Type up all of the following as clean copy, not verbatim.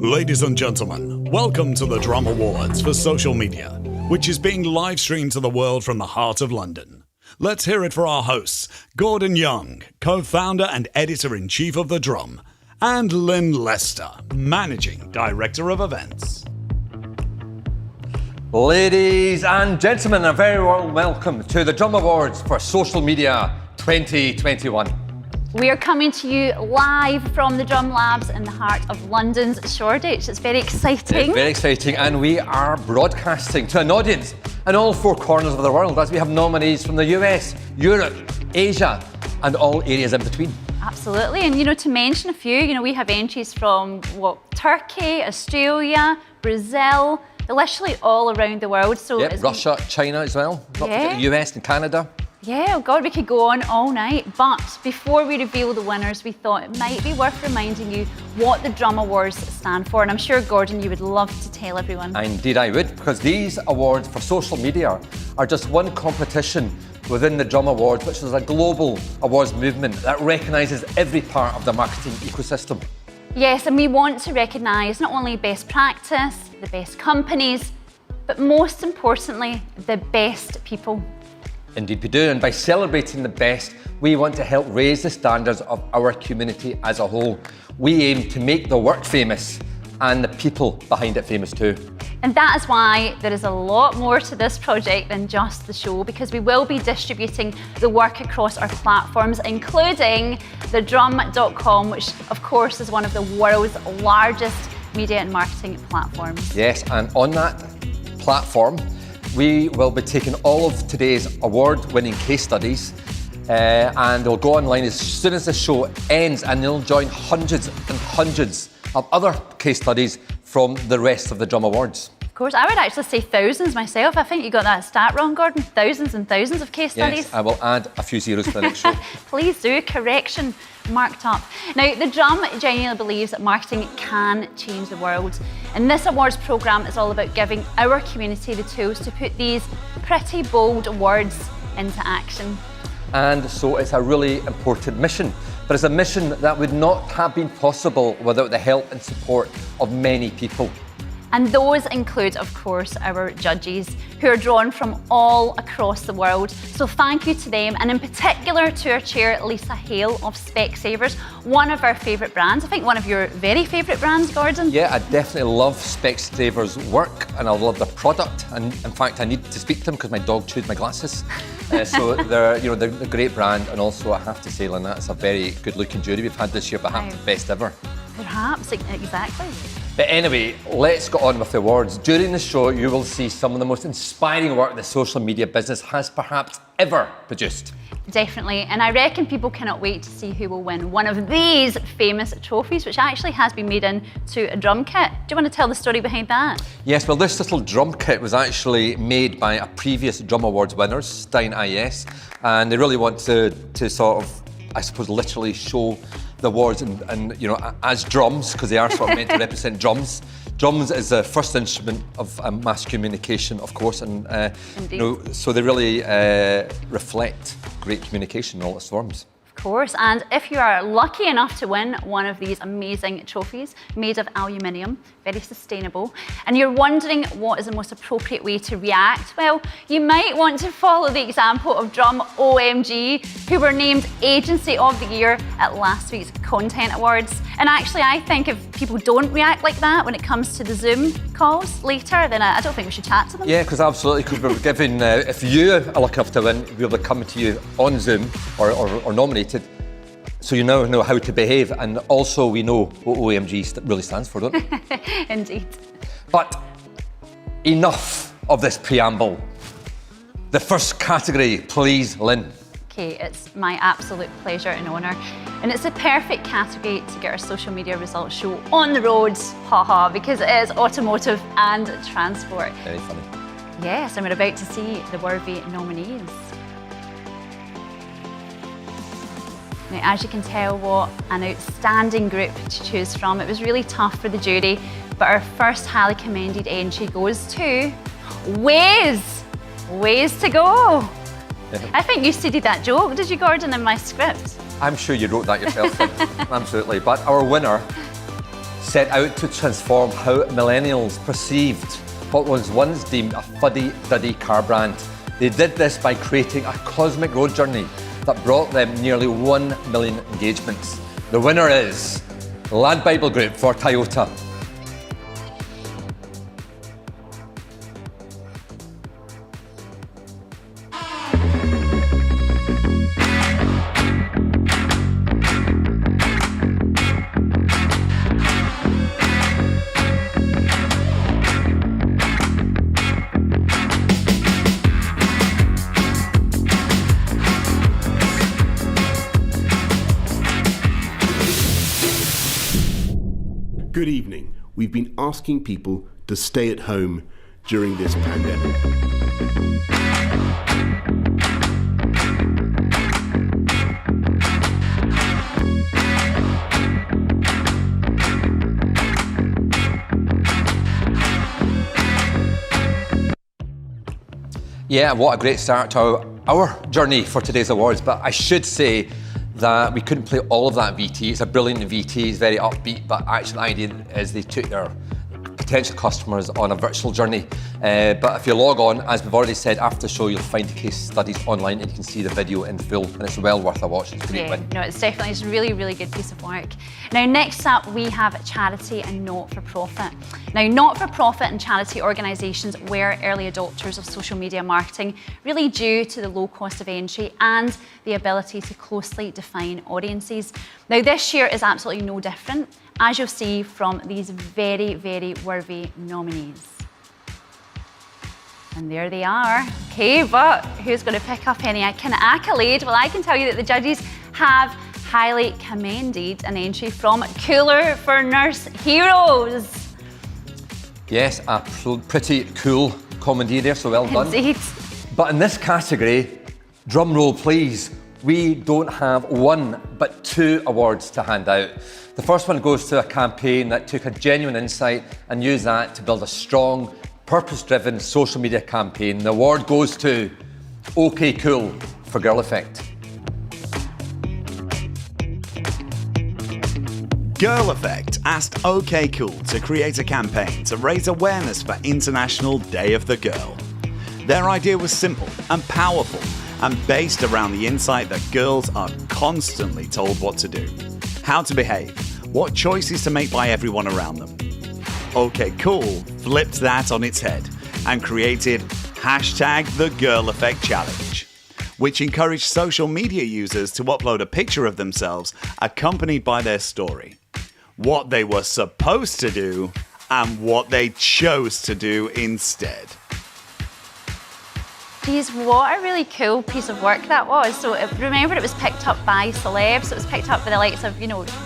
Ladies and gentlemen, welcome to the Drum Awards for social media, which is being live streamed to the world from the heart of London. Let's hear it for our hosts, Gordon Young, co-founder and editor-in-chief of The Drum, and Lynn Lester, managing director of events. Ladies and gentlemen, a very warm welcome to the Drum Awards for Social Media 2021. We are coming to you live from the Drum Labs in the heart of London's Shoreditch. It's very exciting. It's very exciting, and we are broadcasting to an audience in all four corners of the world as we have nominees from the US, Europe, Asia, and all areas in between. Absolutely, and to mention a few, we have entries from Turkey, Australia, Brazil, literally all around the world. So yep, Russia, China as well, not forget the US and Canada. Yeah, oh God, we could go on all night. But before we reveal the winners, we thought it might be worth reminding you what the Drum Awards stand for. And I'm sure, Gordon, you would love to tell everyone. Indeed I would, because these awards for social media are just one competition within the Drum Awards, which is a global awards movement that recognises every part of the marketing ecosystem. Yes, and we want to recognise not only best practice, the best companies, but most importantly, the best people. Indeed we do, and by celebrating the best, we want to help raise the standards of our community as a whole. We aim to make the work famous and the people behind it famous too. And that is why there is a lot more to this project than just the show, because we will be distributing the work across our platforms, including thedrum.com, which of course is one of the world's largest media and marketing platforms. Yes, and on that platform, we will be taking all of today's award-winning case studies and they'll go online as soon as the show ends, and they'll join hundreds and hundreds of other case studies from the rest of the Drum Awards. Of course, I would actually say thousands myself. I think you got that stat wrong, Gordon. Thousands and thousands of case studies. Yes, I will add a few zeros to the next show. Please do, correction marked up. Now, the Drum genuinely believes that marketing can change the world. And this awards programme is all about giving our community the tools to put these pretty bold words into action. And so it's a really important mission. But it's a mission that would not have been possible without the help and support of many people. And those include, of course, our judges, who are drawn from all across the world. So thank you to them, and in particular to our chair, Lisa Hale of Specsavers, one of our favourite brands. I think one of your very favourite brands, Gordon. Yeah, I definitely love Specsavers' work, and I love the product. And in fact, I need to speak to them because my dog chewed my glasses. So they're a great brand, and also I have to say, Lynn, that's a very good-looking jury we've had this year, perhaps the best ever. Perhaps, exactly. But anyway, let's get on with the awards. During the show, you will see some of the most inspiring work the social media business has perhaps ever produced. Definitely, and I reckon people cannot wait to see who will win one of these famous trophies, which actually has been made into a drum kit. Do you want to tell the story behind that? Yes, well, this little drum kit was actually made by a previous Drum Awards winners, Stein IS, and they really want to sort of, I suppose, literally show the awards and as drums, because they are sort of meant to represent drums. Drums is the first instrument of mass communication, of course, and so they really reflect great communication in all its forms. Of course, and if you are lucky enough to win one of these amazing trophies made of aluminium, very sustainable, and you're wondering what is the most appropriate way to react, well, you might want to follow the example of Drum OMG, who were named Agency of the Year at last week's Content Awards. And actually, I think if people don't react like that when it comes to the Zoom calls later, then I don't think we should chat to them. Yeah, because absolutely, because we're giving, if you are lucky enough to win, we'll be coming to you on Zoom or nominated, so you now know how to behave, and also we know what OMG really stands for, don't we? Indeed. But enough of this preamble. The first category, please, Lynn. Okay, it's my absolute pleasure and honour. And it's the perfect category to get our social media results show on the roads, haha, because it is automotive and transport. Very funny. Yes, and we're about to see the worthy nominees. Now, as you can tell, what an outstanding group to choose from. It was really tough for the jury, but our first highly commended entry goes to Waze. Ways to go. Yeah. I think you studied that joke, did you, Gordon, in my script? I'm sure you wrote that yourself, absolutely. But our winner set out to transform how millennials perceived what was once deemed a fuddy-duddy car brand. They did this by creating a cosmic road journey that brought them nearly 1 million engagements. The winner is Lad Bible Group for Toyota. Good evening. We've been asking people to stay at home during this pandemic. Yeah, what a great start to our journey for today's awards, but I should say that we couldn't play all of that VT. It's a brilliant VT, it's very upbeat, but actually the idea is they took their potential customers on a virtual journey. But if you log on, as we've already said, after the show, you'll find the case studies online and you can see the video in full, and it's well worth a watch. It's a great win. No, it's definitely a really, really good piece of work. Now, next up, we have charity and not-for-profit. Now, not-for-profit and charity organisations were early adopters of social media marketing, really due to the low cost of entry and the ability to closely define audiences. Now, this year is absolutely no different, as you'll see from these very, very worthy nominees. And there they are. Okay, but who's going to pick up any kind of accolade? Well, I can tell you that the judges have highly commended an entry from Cooler for Nurse Heroes. Yes, a pretty cool comedy there, so well done. Indeed. But in this category, drum roll please, we don't have one but 2 awards to hand out. The first one goes to a campaign that took a genuine insight and used that to build a strong, purpose-driven social media campaign. The award goes to OK Cool for Girl Effect. Girl Effect asked OK Cool to create a campaign to raise awareness for International Day of the Girl. Their idea was simple and powerful and based around the insight that girls are constantly told what to do, how to behave, what choices to make by everyone around them. OK Cool flipped that on its head and created #TheGirlEffect Challenge, which encouraged social media users to upload a picture of themselves accompanied by their story, what they were supposed to do and what they chose to do instead. Geez, what a really cool piece of work that was. So remember, it was picked up by celebs. It was picked up by the likes of,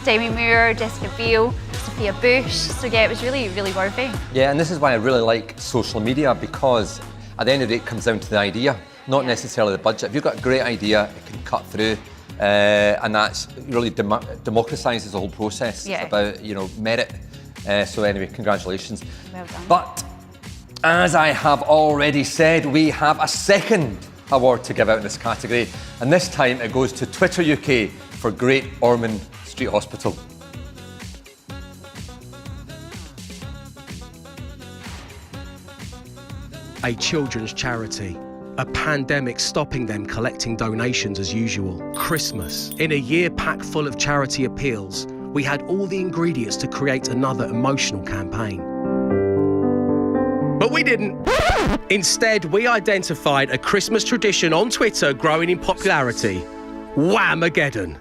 Demi Moore, Jessica Biel, Sophia Bush. So yeah, it was really, really worthy. Yeah, and this is why I really like social media, because at the end of the day, it comes down to the idea, not necessarily the budget. If you've got a great idea, it can cut through, and that's really democratises the whole process. Yeah. It's about, merit. So anyway, congratulations. Well done. But as I have already said, we have a second award to give out in this category, and this time it goes to Twitter UK for Great Ormond Street Hospital. A children's charity. A pandemic stopping them collecting donations as usual. Christmas. In a year packed full of charity appeals, we had all the ingredients to create another emotional campaign. But we didn't. Instead, we identified a Christmas tradition on Twitter growing in popularity. Whamageddon.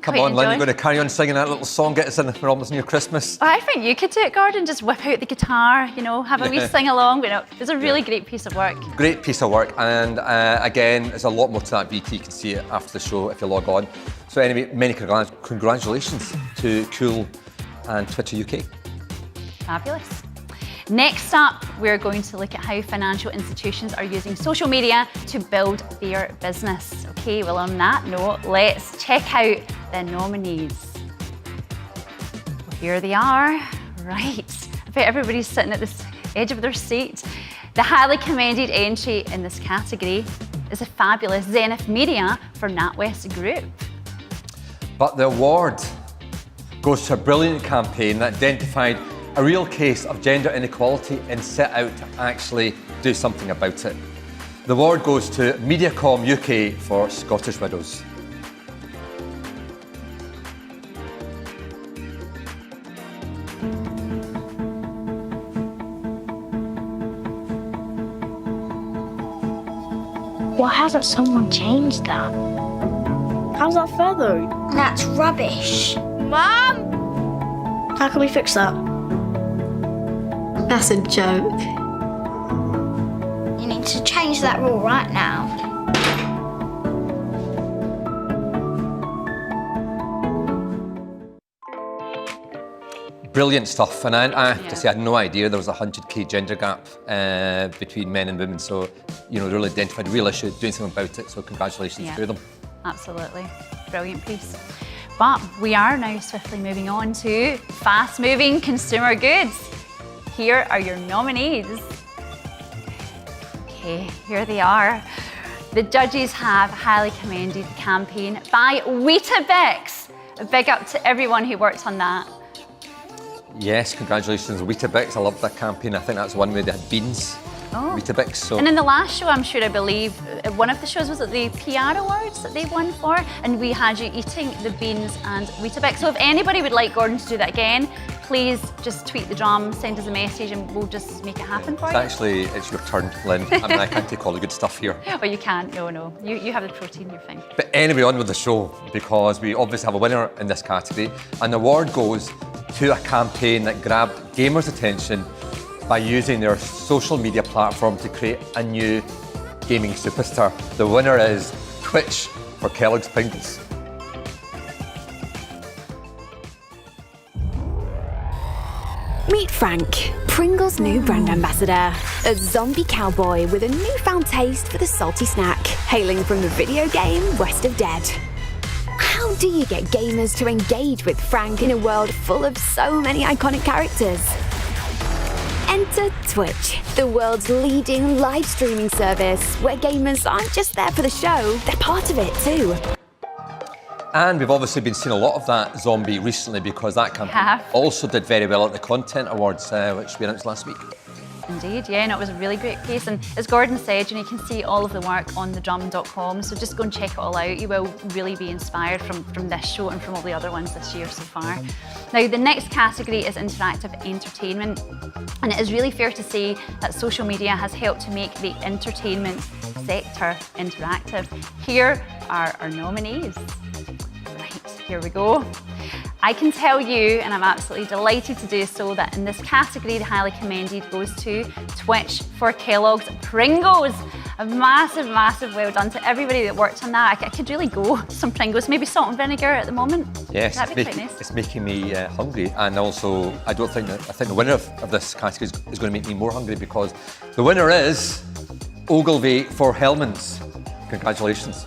Come on, Lynn, you're going to carry on singing that little song, get us in, we're almost near Christmas. I think you could do it, Gordon. Just whip out the guitar, have a wee sing along. It's a really great piece of work. Great piece of work, and again, there's a lot more to that VT. You can see it after the show if you log on. So anyway, many congratulations to Cool and Twitter UK. Fabulous. Next up, we're going to look at how financial institutions are using social media to build their business. Okay, well, on that note, let's check out the nominees. Well, here they are. Right. I bet everybody's sitting at this edge of their seat. The highly commended entry in this category is a fabulous Zenith Media for NatWest Group. But the award goes to a brilliant campaign that identified a real case of gender inequality and set out to actually do something about it. The award goes to Mediacom UK for Scottish Widows. Why hasn't someone changed that? How's that fair though? That's rubbish. Mum! How can we fix that? That's a joke. You need to change that rule right now. Brilliant stuff, and I have to say I had no idea there was a 100k gender gap between men and women, so really identified a real issue, doing something about it, so congratulations to them. Absolutely, brilliant piece. But we are now swiftly moving on to fast-moving consumer goods. Here are your nominees. Okay, here they are. The judges have highly commended the campaign by Weetabix. A big up to everyone who worked on that. Yes, congratulations, Weetabix. I love that campaign. I think that's one where they had beans. Weetabix. So. And in the last show, I'm sure, I believe, one of the shows was at the PR Awards that they won for, and we had you eating the beans and Weetabix. So if anybody would like Gordon to do that again, please just tweet the drum, send us a message, and we'll just make it happen for you. Actually, it's your turn, Lynn. I mean, I can't take all the good stuff here. Oh, you can't? No. You have the protein, you're fine. But anyway, on with the show, because we obviously have a winner in this category, and the award goes to a campaign that grabbed gamers' attention by using their social media platform to create a new gaming superstar. The winner is Twitch for Kellogg's Pringles. Meet Frank, Pringles' new brand ambassador. A zombie cowboy with a newfound taste for the salty snack, hailing from the video game West of Dead. How do you get gamers to engage with Frank in a world full of so many iconic characters? Enter Twitch, the world's leading live streaming service, where gamers aren't just there for the show, they're part of it too. And we've obviously been seeing a lot of that zombie recently, because that campaign also did very well at the Content Awards, which we announced last week. Indeed, yeah, no, it was a really great piece. And as Gordon said, you can see all of the work on thedrum.com, so just go and check it all out. You will really be inspired from this show and from all the other ones this year so far. Now, the next category is interactive entertainment. And it is really fair to say that social media has helped to make the entertainment sector interactive. Here are our nominees. Right, here we go. I can tell you, and I'm absolutely delighted to do so, that in this category, the highly commended goes to Twitch for Kellogg's Pringles. A massive, massive well done to everybody that worked on that. I could really go some Pringles, maybe salt and vinegar at the moment. Yes, that'd be quite nice. It's making me hungry, and also I think the winner of this category is going to make me more hungry, because the winner is Ogilvy for Hellmann's. Congratulations.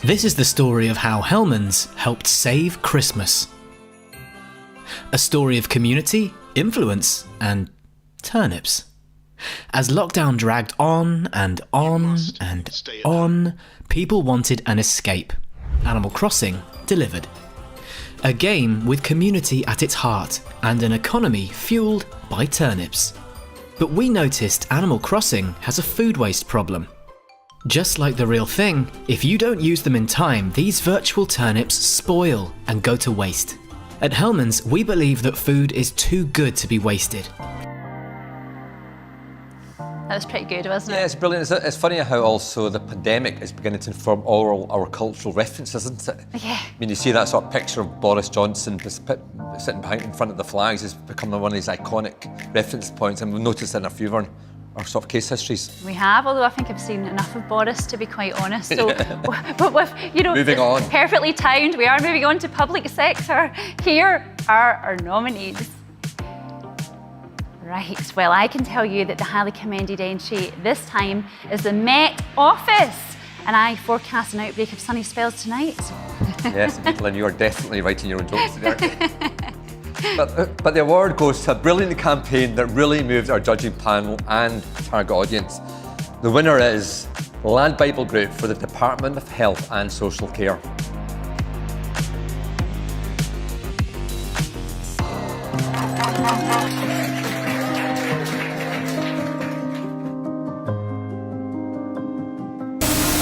This is the story of how Hellmann's helped save Christmas. A story of community, influence, and turnips. As lockdown dragged on and on and on, people wanted an escape. Animal Crossing delivered. A game with community at its heart and an economy fueled by turnips. But we noticed Animal Crossing has a food waste problem. Just like the real thing, if you don't use them in time, these virtual turnips spoil and go to waste. At Hellmann's, we believe that food is too good to be wasted. That was pretty good, wasn't it? Yeah, it's brilliant. It's funny how also the pandemic is beginning to inform all our cultural references, isn't it? Yeah. I mean, you see that sort of picture of Boris Johnson sitting behind in front of the flags has become one of these iconic reference points, and we've noticed in a few of our sort of case histories. We have, although I think I've seen enough of Boris, to be quite honest. So, but with, moving on. Perfectly timed, we are moving on to public sector. Here are our nominees. Right, well, I can tell you that the highly commended entry this time is the Met Office. And I forecast an outbreak of sunny spells tonight. Yes, Lynn, you are definitely writing your own jokes today, aren't you? But the award goes to a brilliant campaign that really moved our judging panel and target audience. The winner is Lad Bible Group for the Department of Health and Social Care.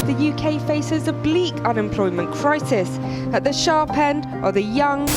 The UK faces a bleak unemployment crisis. At the sharp end are the young,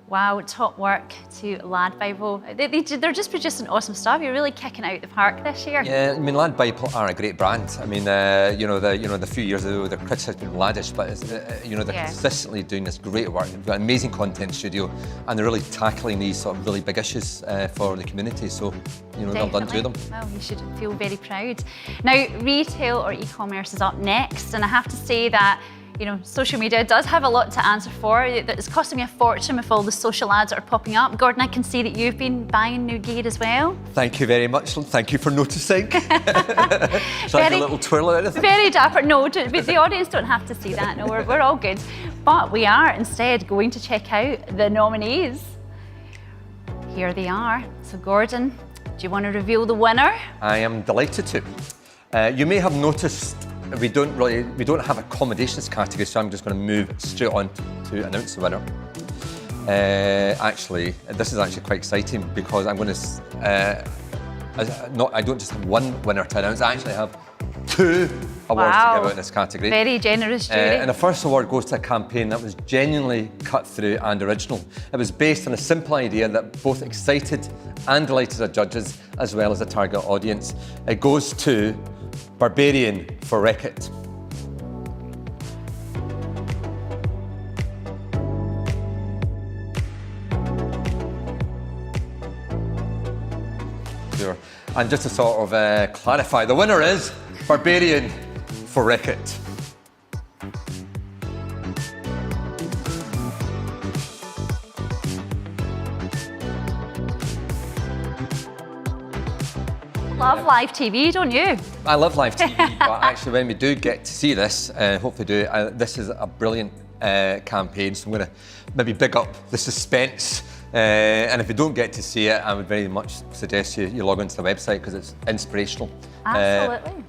Wow, top work to Lad Bible. They're just producing awesome stuff. You're really kicking out the park this year. Yeah, I mean, Lad Bible are a great brand. I mean, the few years ago, their criticism has been laddish, but they're consistently doing this great work. They've got an amazing content studio, and they're really tackling these sort of really big issues for the community. So, well done to them. Well, you should feel very proud. Now, retail or e-commerce is up next, and I have to say that social media does have a lot to answer for. It's costing me a fortune with all the social ads that are popping up. Gordon, I can see that you've been buying new gear as well. Thank you very much. Thank you for noticing. Should I do a little twirl or anything? Very dapper. No, the audience don't have to see that. No, we're all good. But we are instead going to check out the nominees. Here they are. So Gordon, do you want to reveal the winner? I am delighted to. You may have noticed we don't have accommodations category, so I'm just going to move straight on to announce the winner. Actually, this is actually quite exciting because I'm going to. I don't just have one winner to announce. I actually have 2 awards to give out in this category. Very generous, jury. And the first award goes to a campaign that was genuinely cut through and original. It was based on a simple idea that both excited and delighted our judges as well as the target audience. It goes to Barbarian for Wreck-It. Sure. And just to sort of clarify, the winner is Barbarian for Wreck-It. Love live TV, don't you? I love live TV, but actually when we do get to see this, hopefully this is a brilliant campaign, so I'm going to maybe big up the suspense. And if you don't get to see it, I would very much suggest you log onto the website because it's inspirational. Absolutely.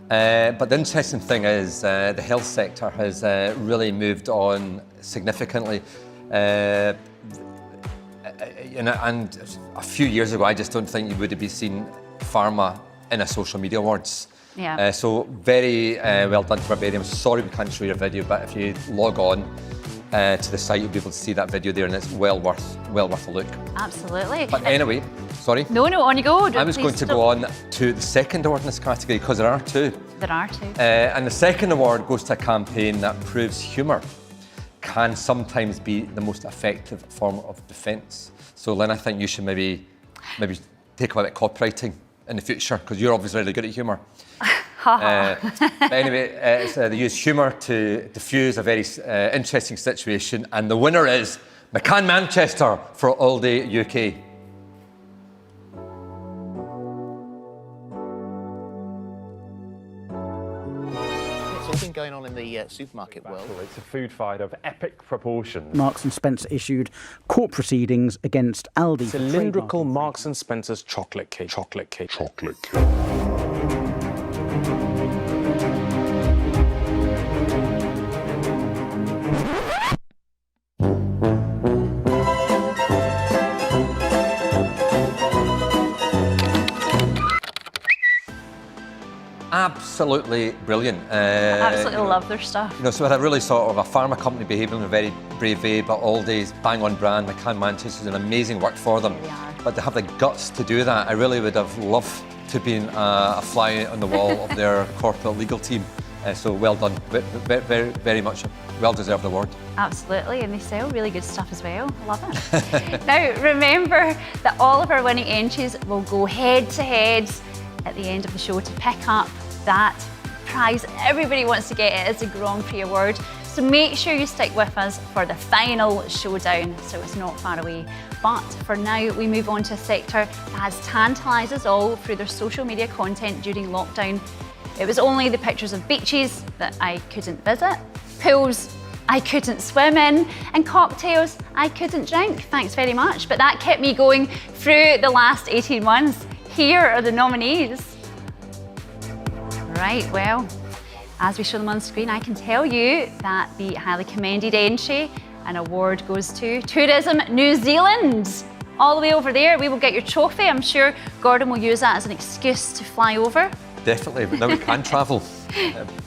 But the interesting thing is the health sector has really moved on significantly. And a few years ago, I just don't think you would have been seen pharma in a social media awards. Yeah. So very well done to Barbarian. I'm sorry we can't show your video, but if you log on to the site, you'll be able to see that video there, and it's well worth a look. Absolutely. But anyway, sorry. No, on you go. I was going to go on to the second award in this category because there are 2. There are 2. And the second award goes to a campaign that proves humour can sometimes be the most effective form of defence. So Lynn, I think you should maybe take a bit of copywriting in the future because you're obviously really good at humour. But anyway, they use humour to diffuse a very interesting situation, and the winner is McCann Manchester for All Day UK. Been going on in the supermarket world. It's a food fight of epic proportions. Marks & Spencer issued court proceedings against Aldi. Cylindrical Marks & Spencer's chocolate cake. Absolutely brilliant. I absolutely love their stuff. So we had a really sort of a pharma company behaving in a very brave way, but Aldi's bang on brand. McCann Manchester is an amazing work for them. They are. But to have the guts to do that, I really would have loved to have been a fly on the wall of their corporate legal team. So well done, very, very much well-deserved award. Absolutely, and they sell really good stuff as well. I love it. Now, remember that all of our winning entries will go head-to-head at the end of the show to pick up that prize everybody wants to get. It is the Grand Prix award. So make sure you stick with us for the final showdown, so it's not far away. But for now, we move on to a sector that has tantalised us all through their social media content during lockdown. It was only the pictures of beaches that I couldn't visit, pools I couldn't swim in, and cocktails I couldn't drink, thanks very much. But that kept me going through the last 18 months. Here are the nominees. Right, well, as we show them on screen, I can tell you that the highly commended entry and award goes to Tourism New Zealand. All the way over there, we will get your trophy. I'm sure Gordon will use that as an excuse to fly over. Definitely, but now we can travel.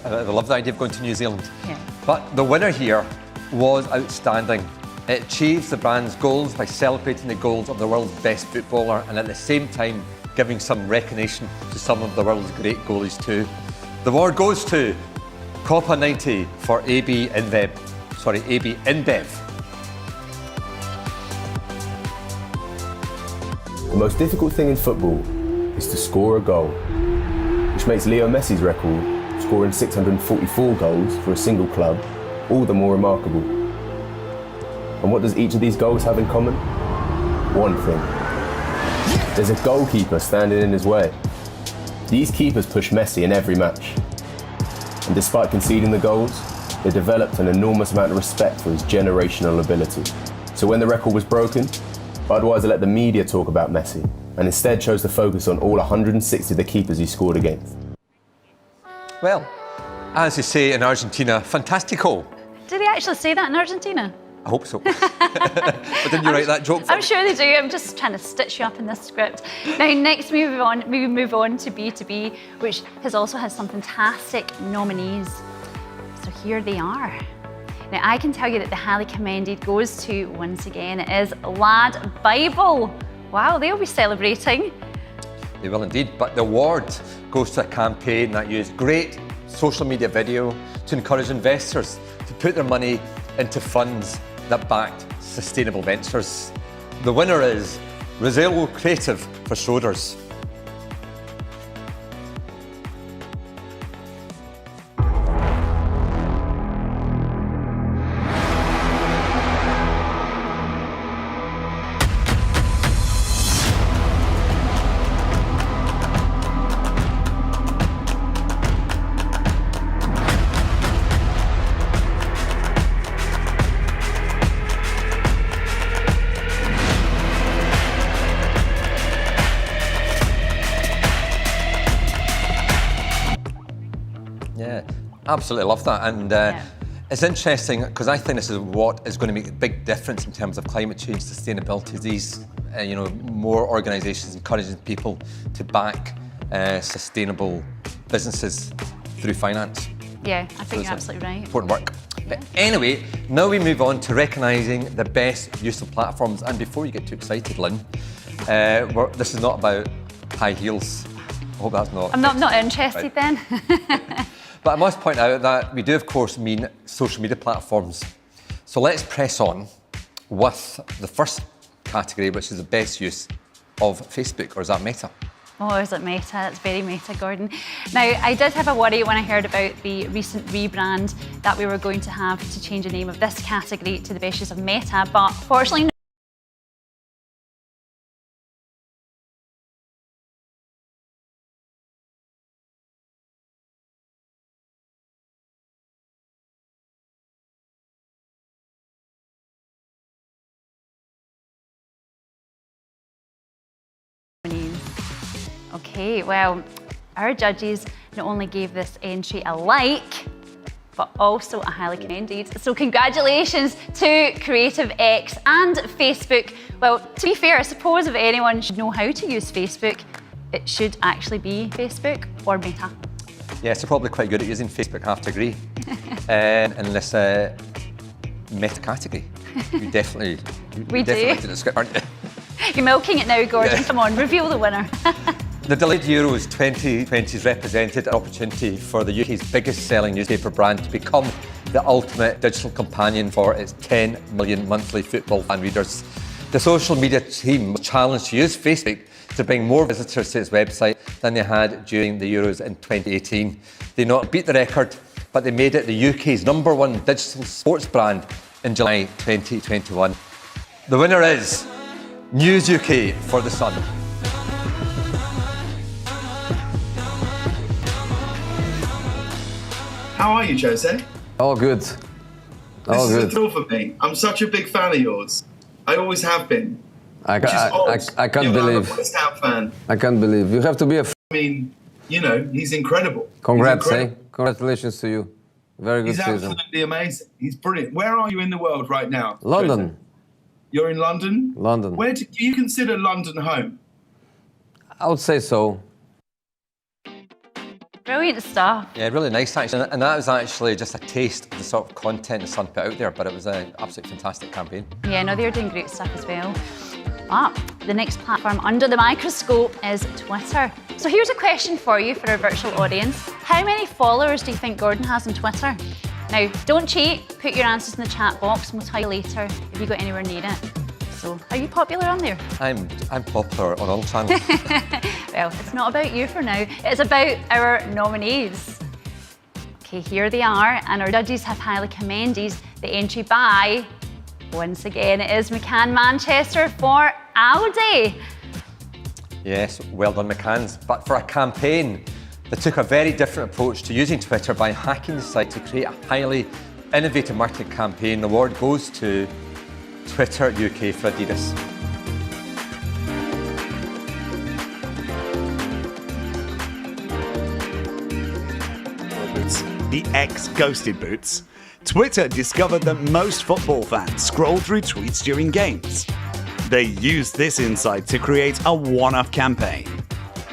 I love the idea of going to New Zealand. Yeah. But the winner here was outstanding. It achieves the brand's goals by celebrating the goals of the world's best footballer and at the same time giving some recognition to some of the world's great goalies too. The award goes to Copa 90 for AB InBev. The most difficult thing in football is to score a goal, which makes Leo Messi's record, scoring 644 goals for a single club, all the more remarkable. And what does each of these goals have in common? One thing. There's a goalkeeper standing in his way. These keepers push Messi in every match. And despite conceding the goals, they developed an enormous amount of respect for his generational ability. So when the record was broken, Budweiser let the media talk about Messi and instead chose to focus on all 160 of the keepers he scored against. Well, as you say in Argentina, fantastico. Did they actually say that in Argentina? I hope so. But didn't you write that joke for I'm me? sure they do. I'm just trying to stitch you up in this script. Now, next we move on to B2B, which also has some fantastic nominees. So here they are. Now, I can tell you that the highly commended goes to, once again, it is Lad Bible. Wow, they'll be celebrating. They will indeed, but the award goes to a campaign that used great social media video to encourage investors to put their money into funds that backed sustainable ventures. The winner is Rosello Creative for Schroders. Yeah, absolutely love that. And it's interesting because I think this is what is going to make a big difference in terms of climate change, sustainability. These, more organisations encouraging people to back sustainable businesses through finance. Yeah, I think you're absolutely right. Important work. But anyway, now we move on to recognising the best use of platforms. And before you get too excited, Lynn, this is not about high heels. I hope that's not. I'm not interested then. But I must point out that we do, of course, mean social media platforms. So let's press on with the first category, which is the best use of Facebook, or is that Meta? Oh, is it Meta? It's very Meta, Gordon. Now, I did have a worry when I heard about the recent rebrand that we were going to have to change the name of this category to the best use of Meta, but fortunately, okay, well, our judges not only gave this entry a like, but also a highly commended. So congratulations to Creative X and Facebook. Well, to be fair, I suppose if anyone should know how to use Facebook, it should actually be Facebook or Meta. Yes, they're probably quite good at using Facebook, I have to agree. In this Meta category, you definitely write in the script, aren't you? You're milking it now, Gordon. Yeah. Come on, reveal the winner. The delayed Euros 2020 has represented an opportunity for the UK's biggest selling newspaper brand to become the ultimate digital companion for its 10 million monthly football fan readers. The social media team was challenged to use Facebook to bring more visitors to its website than they had during the Euros in 2018. They not beat the record but they made it the UK's #1 digital sports brand in July 2021. The winner is News UK for The Sun. How are you, Jose? All good. All this is good. a thrill for me. I'm such a big fan of yours. I always have been. I can't believe. I'm a West Ham fan. I can't believe. You have to be a. I mean, you know, he's incredible. Congrats, he's incredible. Congratulations to you. Very good He's season. absolutely amazing. He's brilliant. Where are you in the world right now? London. Jose? You're in London? London. Where do you consider London home? I would say so. Brilliant stuff. Yeah, really nice actually. And that was actually just a taste of the sort of content the Sun put out there, but it was an absolutely fantastic campaign. Yeah, no, they're doing great stuff as well. The next platform under the microscope is Twitter. So here's a question for you for our virtual audience. How many followers do you think Gordon has on Twitter? Now, don't cheat, put your answers in the chat box and we'll tell you later if you got anywhere near it. So, are you popular on there? I'm popular on all channels. Well, it's not about you for now, it's about our nominees. Okay, here they are, and our judges have highly commended the entry by, once again, it is McCann Manchester for Aldi. Yes, well done McCann's. But for a campaign that took a very different approach to using Twitter by hacking the site to create a highly innovative marketing campaign, the award goes to Twitter UK for Adidas. The ex-ghosted boots. Twitter discovered that most football fans scroll through tweets during games. They used this insight to create a one-off campaign.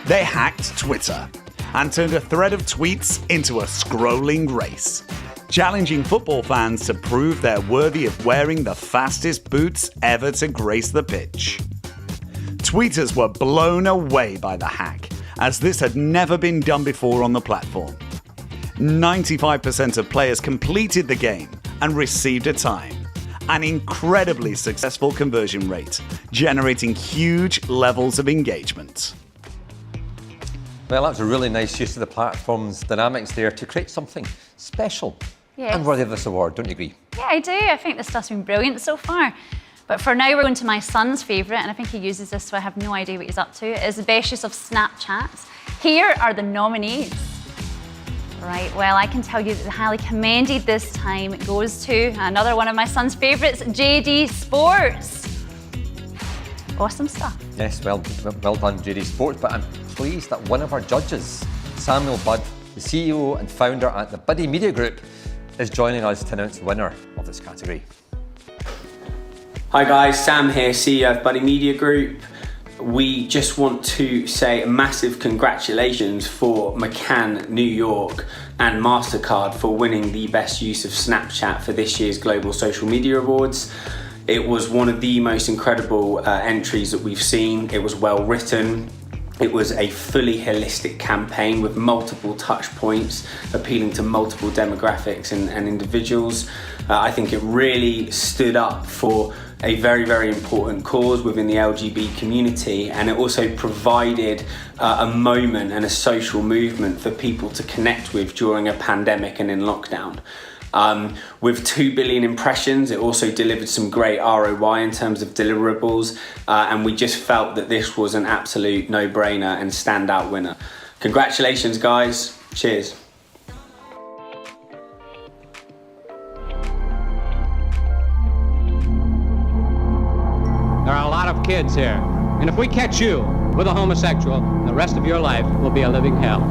They hacked Twitter and turned a thread of tweets into a scrolling race, challenging football fans to prove they're worthy of wearing the fastest boots ever to grace the pitch. Tweeters were blown away by the hack, as this had never been done before on the platform. 95% of players completed the game and received a time, an incredibly successful conversion rate, generating huge levels of engagement. Well, that was a really nice use of the platform's dynamics there to create something special and worthy of this award, don't you agree? Yeah, I do. I think this stuff's been brilliant so far. But for now, we're going to my son's favourite, and I think he uses this, so I have no idea what he's up to. It's the best use of Snapchat. Here are the nominees. Right, well, I can tell you that the highly commended this time goes to another one of my son's favourites, JD Sports. Awesome stuff. Yes, well done, JD Sports, but I'm pleased that one of our judges, Samuel Budd, the CEO and founder at the Buddy Media Group, is joining us to announce the winner of this category. Hi guys, Sam here, CEO of Buddy Media Group. We just want to say a massive congratulations for McCann New York and MasterCard for winning the best use of Snapchat for this year's Global Social Media Awards. It was one of the most incredible entries that we've seen. It was well written. It was a fully holistic campaign with multiple touch points, appealing to multiple demographics and individuals. I think it really stood up for a very, very important cause within the LGBT community, and it also provided a moment and a social movement for people to connect with during a pandemic and in lockdown. With 2 billion impressions, it also delivered some great ROI in terms of deliverables, and we just felt that this was an absolute no-brainer and standout winner. Congratulations, guys. Cheers. There are a lot of kids here, and if we catch you with a homosexual, the rest of your life will be a living hell.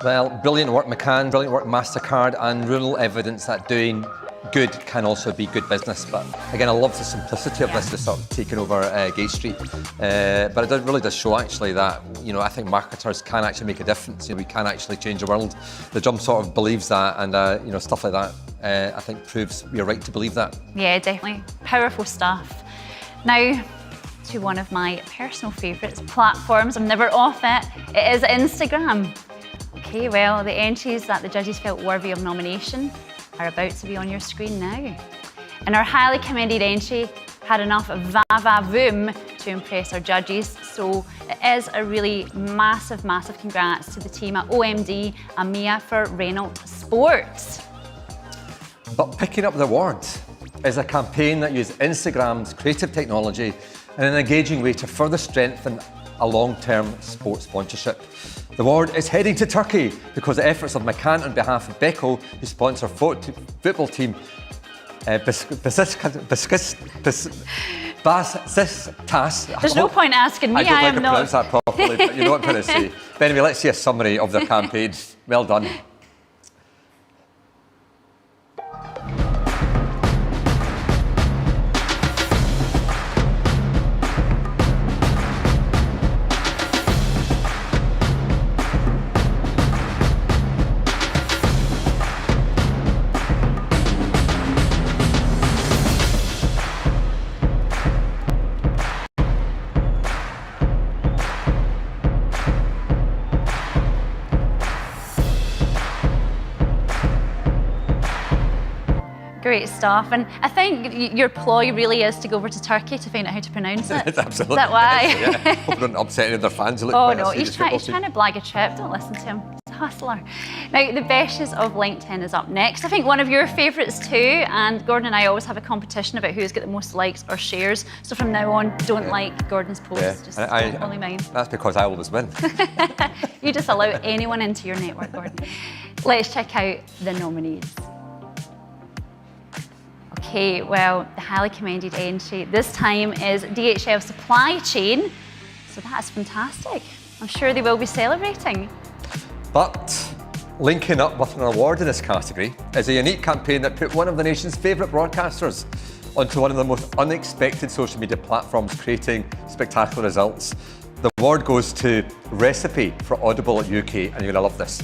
Well, brilliant work McCann, brilliant work MasterCard, and real evidence that doing good can also be good business. But again, I love the simplicity of this, the sort of taking over Gay Street. But it really does show actually that, I think marketers can actually make a difference. We can actually change the world. The Drum sort of believes that, and stuff like that, I think proves we're right to believe that. Yeah, definitely. Powerful stuff. Now, to one of my personal favourites, platforms. I'm never off it. It is Instagram. Okay, well, the entries that the judges felt worthy of nomination are about to be on your screen now. And our highly commended entry had enough va-va-voom to impress our judges, so it is a really massive, massive congrats to the team at OMD and Mia for Renault Sport. But picking up the award is a campaign that uses Instagram's creative technology in an engaging way to further strengthen a long-term sports sponsorship. The award is heading to Turkey because the efforts of McCann on behalf of Beko, who sponsor football team Besiktas. There's no point asking me, I don't think I not... pronounced that properly, but you know what I'm trying to say. But anyway, let's see a summary of their campaign. Well done. Great stuff, and I think your ploy really is to go over to Turkey to find out how to pronounce it. Absolutely. Is that why? Yeah. Hope don't upset any of their fans. Oh no, he's trying to blag a trip. Don't listen to him. He's a hustler. Now, the Beshes of LinkedIn is up next. I think one of your favourites too, and Gordon and I always have a competition about who's got the most likes or shares. So from now on, don't like Gordon's posts, just only mine. That's because I always win. You just allow anyone into your network, Gordon. Let's check out the nominees. Okay, well, the highly commended entry this time is DHL Supply Chain, so that's fantastic. I'm sure they will be celebrating. But linking up with an award in this category is a unique campaign that put one of the nation's favourite broadcasters onto one of the most unexpected social media platforms, creating spectacular results. The award goes to Recipe for Audible UK, and you're going to love this.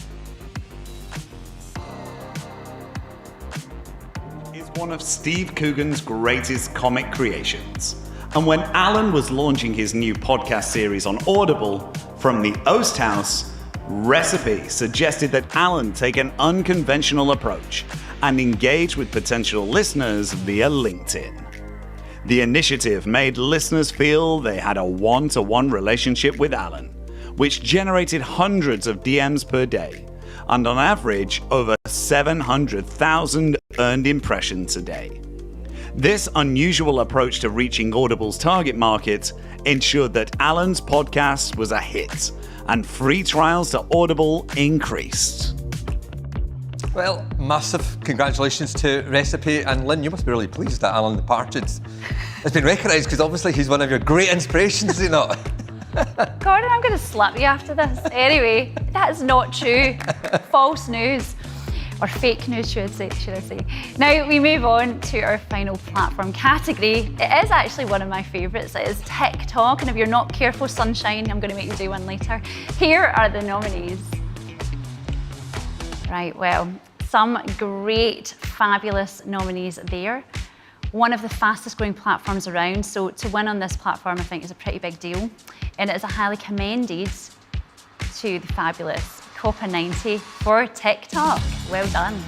One of Steve Coogan's greatest comic creations. And when Alan was launching his new podcast series on Audible, From the Oast House, Recipe suggested that Alan take an unconventional approach and engage with potential listeners via LinkedIn. The initiative made listeners feel they had a one-to-one relationship with Alan, which generated hundreds of DMs per day, and on average, over 700,000 earned impressions a day. This unusual approach to reaching Audible's target market ensured that Alan's podcast was a hit, and free trials to Audible increased. Well, massive congratulations to Recipe, and Lynn, you must be really pleased that Alan the Partridge has been recognised, because obviously he's one of your great inspirations, is he not? Gordon, I'm going to slap you after this. Anyway, that is not true. False news. Or fake news, should I say. Now, we move on to our final platform category. It is actually one of my favourites. It is TikTok, and if you're not careful, sunshine, I'm going to make you do one later. Here are the nominees. Right, well, some great, fabulous nominees there. One of the fastest growing platforms around, so to win on this platform I think is a pretty big deal, and it is a highly commended to the fabulous Copa 90 for TikTok. Well done.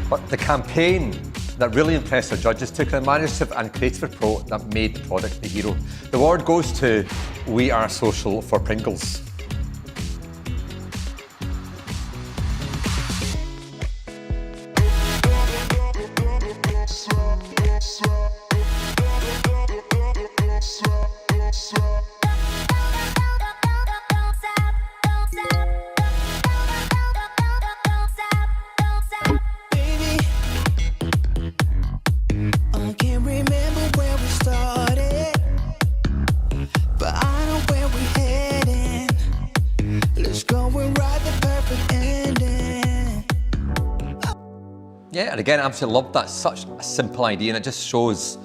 But the campaign that really impressed the judges took an imaginative and creative approach that made the product the hero. The award goes to We Are Social for Pringles. Yeah, and again, I absolutely love that. Such a simple idea, and it just shows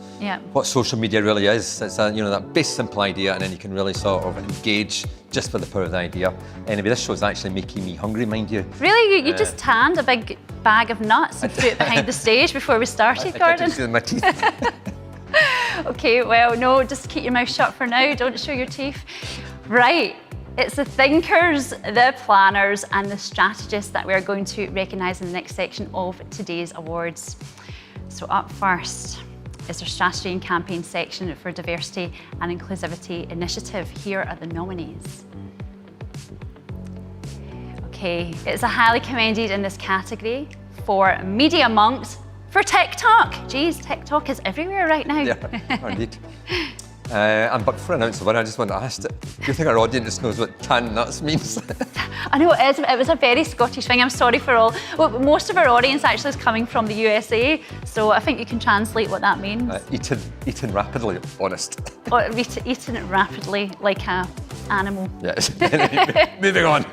what social media really is. It's that base simple idea, and then you can really sort of engage just with the power of the idea. Anyway, this show's actually making me hungry, mind you. Really? You just tanned a big bag of nuts and threw it behind the stage before we started, Gordon? I can see my teeth. Okay, well, no, just keep your mouth shut for now. Don't show your teeth. Right. It's the thinkers, the planners, and the strategists that we're going to recognise in the next section of today's awards. So up first is our strategy and campaign section for diversity and inclusivity initiative. Here are the nominees. Okay, it's a highly commended in this category for Media Monks for TikTok. Geez, TikTok is everywhere right now. Yeah, indeed. And but before I announce the winner, I just want to ask, do you think our audience knows what tan nuts means? I know it is. It was a very Scottish thing. I'm sorry for all. Well, most of our audience actually is coming from the USA, so I think you can translate what that means. Eaten rapidly, honest. Or eaten rapidly like a animal. Yes. Moving on.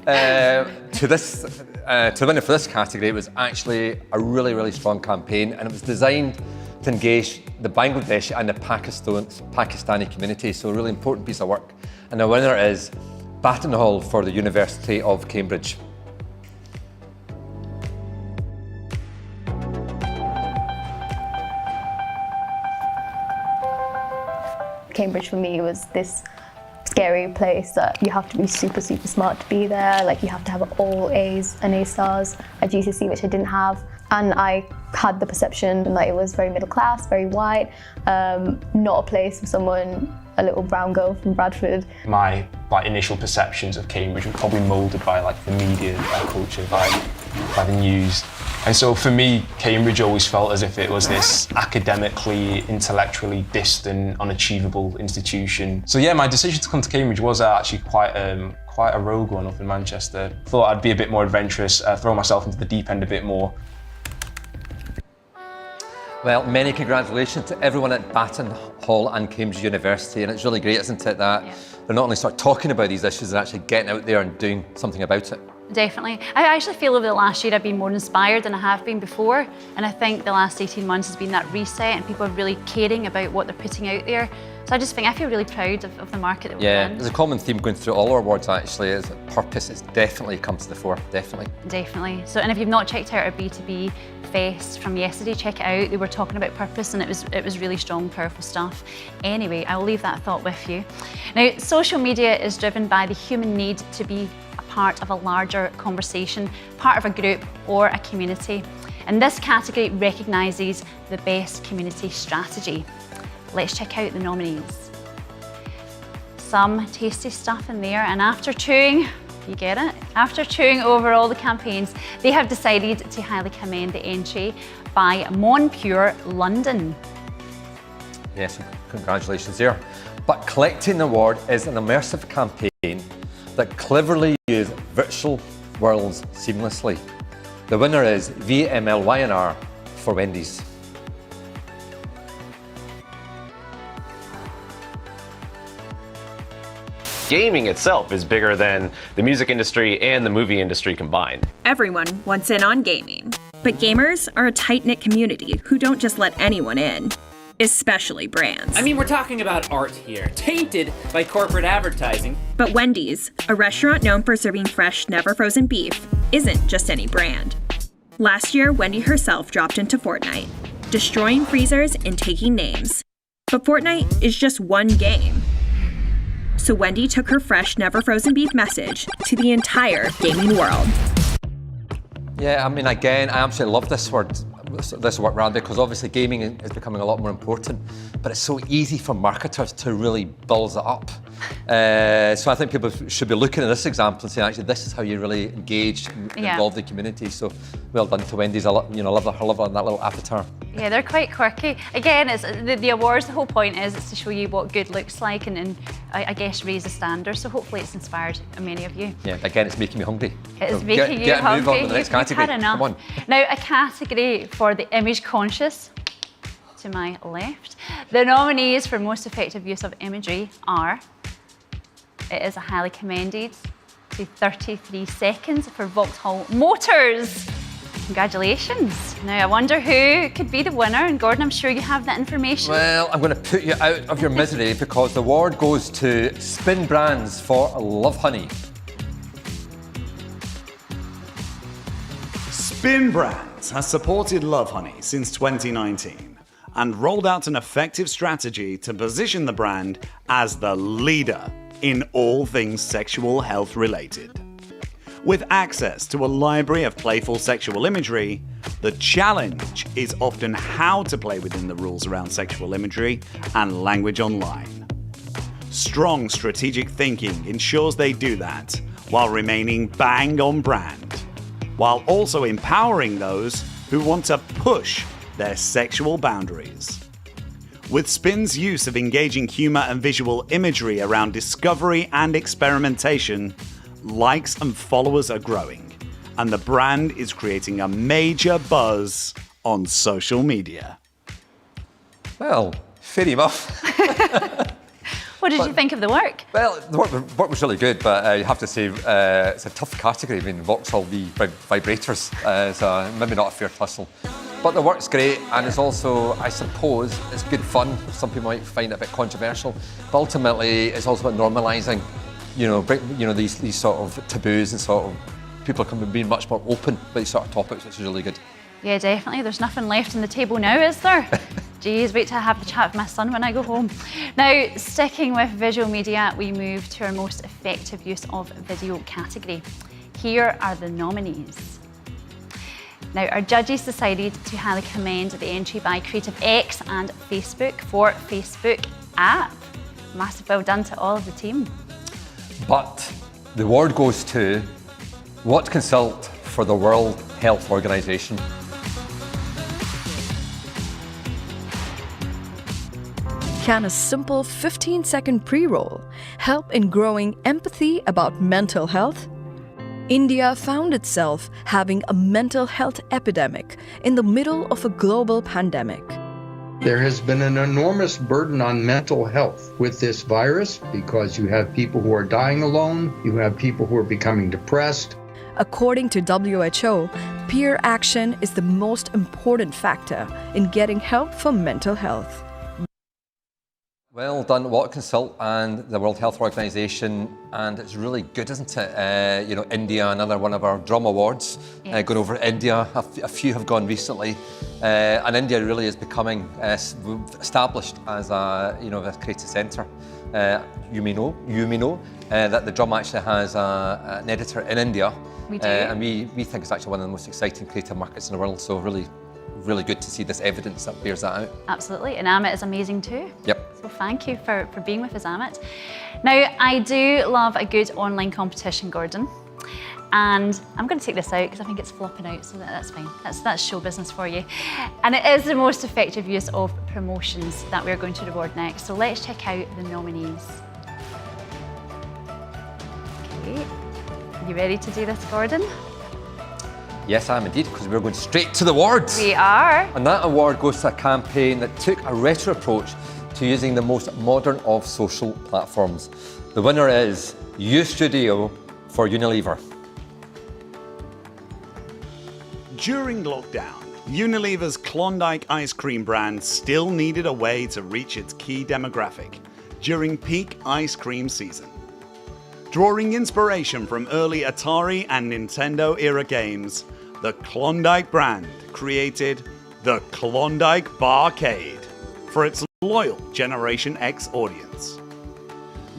To the winner for this category, it was actually a really, really strong campaign, and it was designed to engage the Bangladesh and the Pakistani community, so a really important piece of work. And the winner is Baton Hall for the University of Cambridge. Cambridge for me was this scary place that you have to be super, super smart to be there. Like, you have to have all A's and A stars at GCSE, which I didn't have. And I had the perception that it was very middle class, very white, not a place for someone, a little brown girl from Bradford. My initial perceptions of Cambridge were probably moulded by the media, culture, by the news. And so for me, Cambridge always felt as if it was this academically, intellectually distant, unachievable institution. So yeah, my decision to come to Cambridge was actually quite a rogue one up in Manchester. Thought I'd be a bit more adventurous, throw myself into the deep end a bit more. Well, many congratulations to everyone at Baton Hall and Cambridge University, and it's really great, isn't it, that they're not only sort of talking about these issues, they're actually getting out there and doing something about it. Definitely. I actually feel over the last year I've been more inspired than I have been before, and I think the last 18 months has been that reset and people are really caring about what they're putting out there. So I feel really proud of the market that we're in. There's a common theme going through all our awards actually, is that purpose has definitely come to the fore, definitely. Definitely. So, and if you've not checked out our B2B Fest from yesterday, check it out. They were talking about purpose and it was really strong, powerful stuff. Anyway, I will leave that thought with you. Now, social media is driven by the human need to be a part of a larger conversation, part of a group or a community. And this category recognises the best community strategy. Let's check out the nominees. Some tasty stuff in there, and after chewing, you get it? After chewing over all the campaigns, they have decided to highly commend the entry by Monpure London. Yes, congratulations there. But collecting the award is an immersive campaign that cleverly used virtual worlds seamlessly. The winner is VMLYNR for Wendy's. Gaming itself is bigger than the music industry and the movie industry combined. Everyone wants in on gaming. But gamers are a tight-knit community who don't just let anyone in, especially brands. I mean, we're talking about art here, tainted by corporate advertising. But Wendy's, a restaurant known for serving fresh, never frozen beef, isn't just any brand. Last year, Wendy herself dropped into Fortnite, destroying freezers and taking names. But Fortnite is just one game. So Wendy took her fresh, never frozen beef message to the entire gaming world. Yeah, I mean, again, I absolutely love this work rather, because obviously gaming is becoming a lot more important, but it's so easy for marketers to really build it up. So I think people should be looking at this example and saying, actually, this is how you really engage and involve the community. So well done to Wendy's. I love that little avatar. Yeah, they're quite quirky. Again, it's the awards, the whole point is it's to show you what good looks like and I guess raise the standards. So hopefully it's inspired many of you. Yeah, again, it's making me hungry. It's making you hungry. Move on to the next category. Had enough. Come on. Now, a category for the image conscious, to my left. The nominees for most effective use of imagery are, it is a highly commended to 33 seconds for Vauxhall Motors. Congratulations. Now I wonder who could be the winner, and Gordon, I'm sure you have that information. Well, I'm going to put you out of your misery because the award goes to Spin Brands for Love Honey. Spin Brands has supported Love Honey since 2019 and rolled out an effective strategy to position the brand as the leader in all things sexual health related. With access to a library of playful sexual imagery, the challenge is often how to play within the rules around sexual imagery and language online. Strong strategic thinking ensures they do that while remaining bang on brand, while also empowering those who want to push their sexual boundaries. With Spin's use of engaging humour and visual imagery around discovery and experimentation, likes and followers are growing, and the brand is creating a major buzz on social media. Well, fair enough. What did you think of the work? Well, the work was really good, but you have to say it's a tough category. I mean, Vauxhall V vibrators, so maybe not a fair tussle. But the work's great, and it's also, I suppose, it's good fun. Some people might find it a bit controversial, but ultimately it's also about normalising, these sort of taboos and sort of people being much more open about these sort of topics, which is really good. Yeah, definitely. There's nothing left on the table now, is there? Jeez, wait till I have the chat with my son when I go home. Now, sticking with visual media, we move to our most effective use of video category. Here are the nominees. Now, our judges decided to highly commend the entry by Creative X and Facebook for Facebook app. Massive well done to all of the team. But the award goes to What Consult for the World Health Organization. Can a simple 15-second pre-roll help in growing empathy about mental health? India found itself having a mental health epidemic in the middle of a global pandemic. There has been an enormous burden on mental health with this virus because you have people who are dying alone, you have people who are becoming depressed. According to WHO, peer action is the most important factor in getting help for mental health. Well done, What Consult and the World Health Organization, and it's really good, isn't it? India, another one of our drum awards, Yes. going over to India. A few have gone recently, and India really is becoming established as a creative centre. You may know that the drum actually has an editor in India, We do. and we think it's actually one of the most exciting creative markets in the world. So really good to see this evidence that bears that out. Absolutely, and Amit is amazing too. Yep. So thank you for being with us, Amit. Now, I do love a good online competition, Gordon. And I'm going to take this out because I think it's flopping out, so that's fine. That's show business for you. And it is the most effective use of promotions that we're going to reward next. So let's check out the nominees. Okay, you ready to do this, Gordon? Yes, I am indeed, because we're going straight to the awards. We are. And that award goes to a campaign that took a retro approach to using the most modern of social platforms. The winner is U-Studio for Unilever. During lockdown, Unilever's Klondike ice cream brand still needed a way to reach its key demographic during peak ice cream season. Drawing inspiration from early Atari and Nintendo era games, the Klondike brand created the Klondike Barcade for its loyal Generation X audience.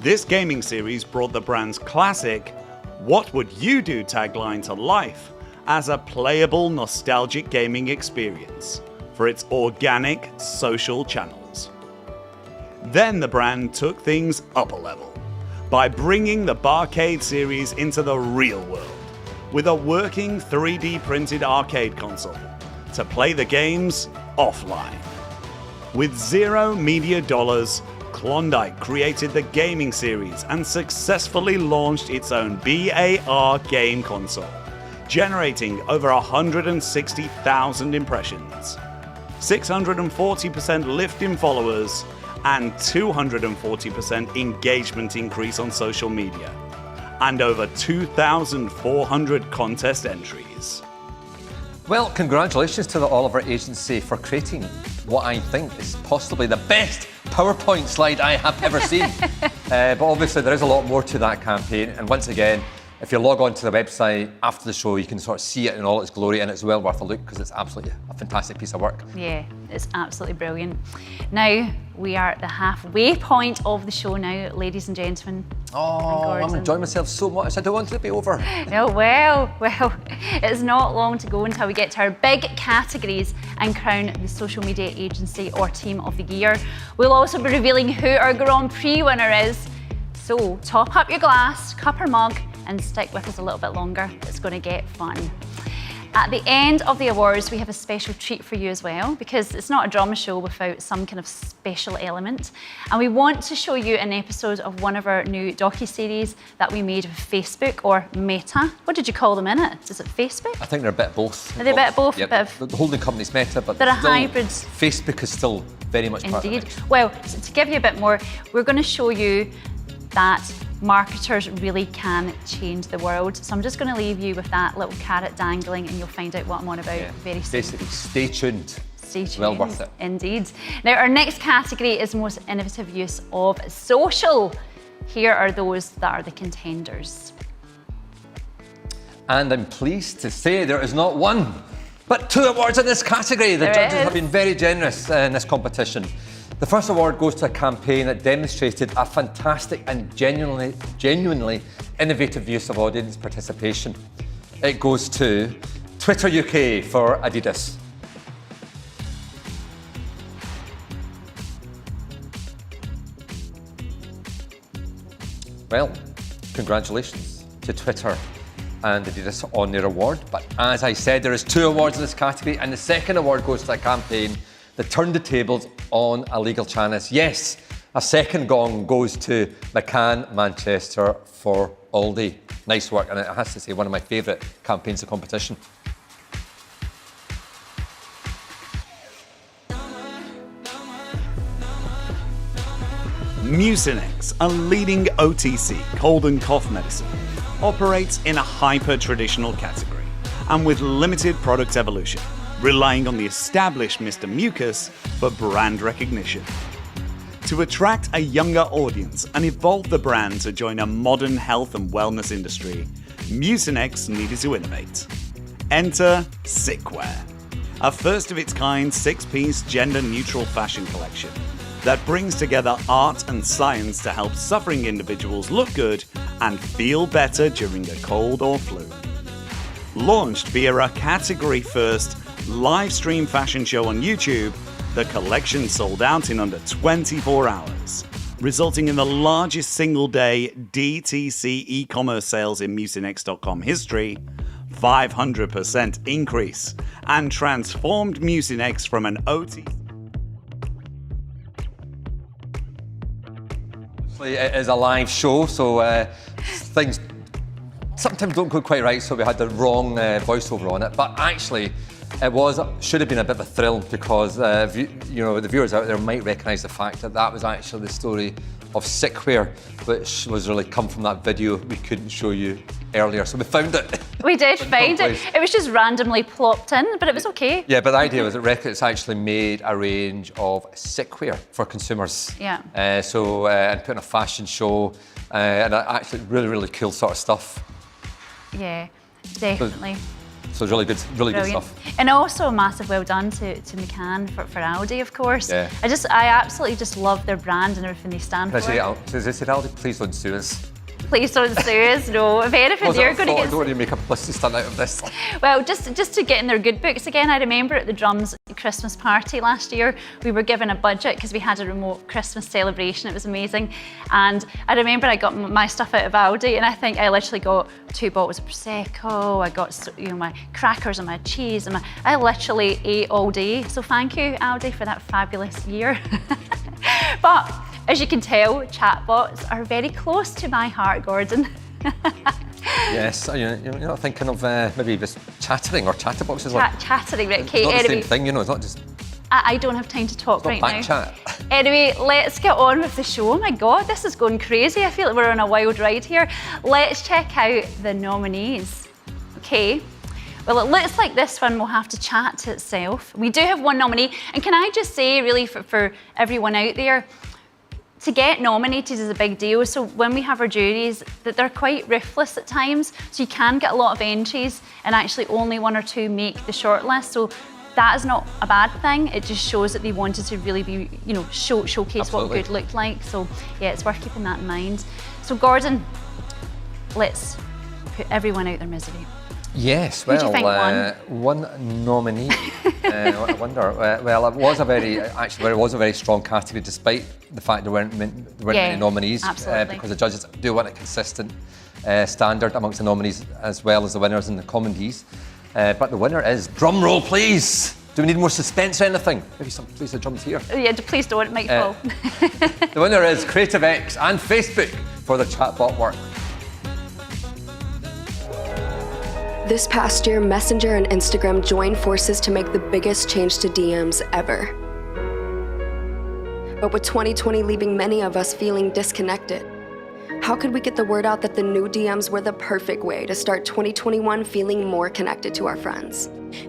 This gaming series brought the brand's classic "What would you do?" tagline to life as a playable, nostalgic gaming experience for its organic social channels. Then the brand took things up a level by bringing the Barcade series into the real world with a working 3D printed arcade console to play the games offline. With zero media dollars, Klondike created the gaming series and successfully launched its own BAR game console, generating over 160,000 impressions, 640% lift in followers, and 240% engagement increase on social media, and over 2,400 contest entries. Well, congratulations to the Oliver Agency for creating what I think is possibly the best PowerPoint slide I have ever seen. But obviously there is a lot more to that campaign. And once again, if you log on to the website after the show, you can sort of see it in all its glory, and it's well worth a look because it's absolutely a fantastic piece of work. Yeah, it's absolutely brilliant. Now, we are at the halfway point of the show now, ladies and gentlemen. Oh, I'm enjoying myself so much. I don't want it to be over. No, well, it's not long to go until we get to our big categories and crown the social media agency or team of the year. We'll also be revealing who our Grand Prix winner is. So top up your glass, cup or mug, and stick with us a little bit longer. It's going to get fun. At the end of the awards, we have a special treat for you as well, because it's not a drama show without some kind of special element. And we want to show you an episode of one of our new docu-series that we made with Facebook, or Meta. What did you call them in it? Is it Facebook? I think they're a bit of both. Are they a bit of both? Yep. The holding company's Meta, but they're a still, hybrid. Facebook is still very much part of it. Indeed. Well, so to give you a bit more, we're going to show you that marketers really can change the world. So I'm just going to leave you with that little carrot dangling, and you'll find out what I'm on about very soon. Basically, stay tuned. Stay tuned. Well worth it. Indeed. Now, our next category is most innovative use of social. Here are those that are the contenders. And I'm pleased to say there is not one, but 2 awards in this category. The judges have been very generous in this competition. The first award goes to a campaign that demonstrated a fantastic and genuinely innovative use of audience participation. It goes to Twitter UK for Adidas. Well, congratulations to Twitter and Adidas on their award. But as I said, there is 2 awards in this category, and the second award goes to a campaign that turned the tables on illegal channels. Yes, a second gong goes to McCann Manchester for Aldi. Nice work, and it has to say, one of my favourite campaigns of competition. Mucinex, a leading OTC cold and cough medicine, operates in a hyper-traditional category and with limited product evolution, relying on the established Mr. Mucus for brand recognition. To attract a younger audience and evolve the brand to join a modern health and wellness industry, Mucinex needed to innovate. Enter Sickwear, a first-of-its-kind 6-piece gender-neutral fashion collection that brings together art and science to help suffering individuals look good and feel better during a cold or flu. Launched via a category-first live stream fashion show on YouTube, the collection sold out in under 24 hours, resulting in the largest single-day DTC e-commerce sales in Mucinex.com history, 500% increase, and transformed Mucinex from an OT. It is a live show, so things sometimes don't go quite right, so we had the wrong voiceover on it, but actually it should have been a bit of a thrill, because the viewers out there might recognise the fact that that was actually the story of Sickwear, which was really come from that video we couldn't show you earlier. So we found it. We did find it. It was just randomly plopped in, but it was okay. Yeah, but the idea was that Reckitt's actually made a range of sickwear for consumers. Yeah. And put on a fashion show, and actually really, really cool sort of stuff. Yeah, definitely. So it's really good stuff. And also a massive well done to McCann for Aldi, of course. Yeah. I absolutely just love their brand and everything they stand for. Does it say Aldi? Please don't sue us. Please don't sue us, no. If anything, you're going to get... I don't want to make a publicity stunt out of this. Well, just to get in their good books again, I remember at the Drums Christmas party last year, we were given a budget because we had a remote Christmas celebration. It was amazing. And I remember I got my stuff out of Aldi, and I think I literally got 2 bottles of Prosecco, I got my crackers and my cheese, and I literally ate all day. So thank you, Aldi, for that fabulous year. But as you can tell, chatbots are very close to my heart, Gordon. Yes, you're not thinking of maybe just chattering or chatterboxes? Chattering, right? Okay, not the same thing, it's not just... I don't have time to talk right now. Chat. Anyway, let's get on with the show. Oh my God, this is going crazy. I feel like we're on a wild ride here. Let's check out the nominees. Okay, Well, it looks like this one will have to chat to itself. We do have one nominee, and can I just say, really, for everyone out there, to get nominated is a big deal. So when we have our juries, that they're quite ruthless at times, so you can get a lot of entries, and actually only 1 or 2 make the shortlist. So that is not a bad thing. It just shows that they wanted to really be, showcase Absolutely. what good looked like. So yeah, it's worth keeping that in mind. So Gordon, let's put everyone out their misery. Yes, Who do you think one nominee. I wonder. Well, it was a very strong category, despite the fact there weren't many nominees, because the judges do want a consistent standard amongst the nominees as well as the winners and the comedies. But the winner is, drum roll, please. Do we need more suspense or anything? Maybe some please the drums here. Oh, yeah, please don't. It might fall. The winner is Creative X and Facebook for the chatbot work. This past year, Messenger and Instagram joined forces to make the biggest change to DMs ever. But with 2020 leaving many of us feeling disconnected, how could we get the word out that the new DMs were the perfect way to start 2021 feeling more connected to our friends?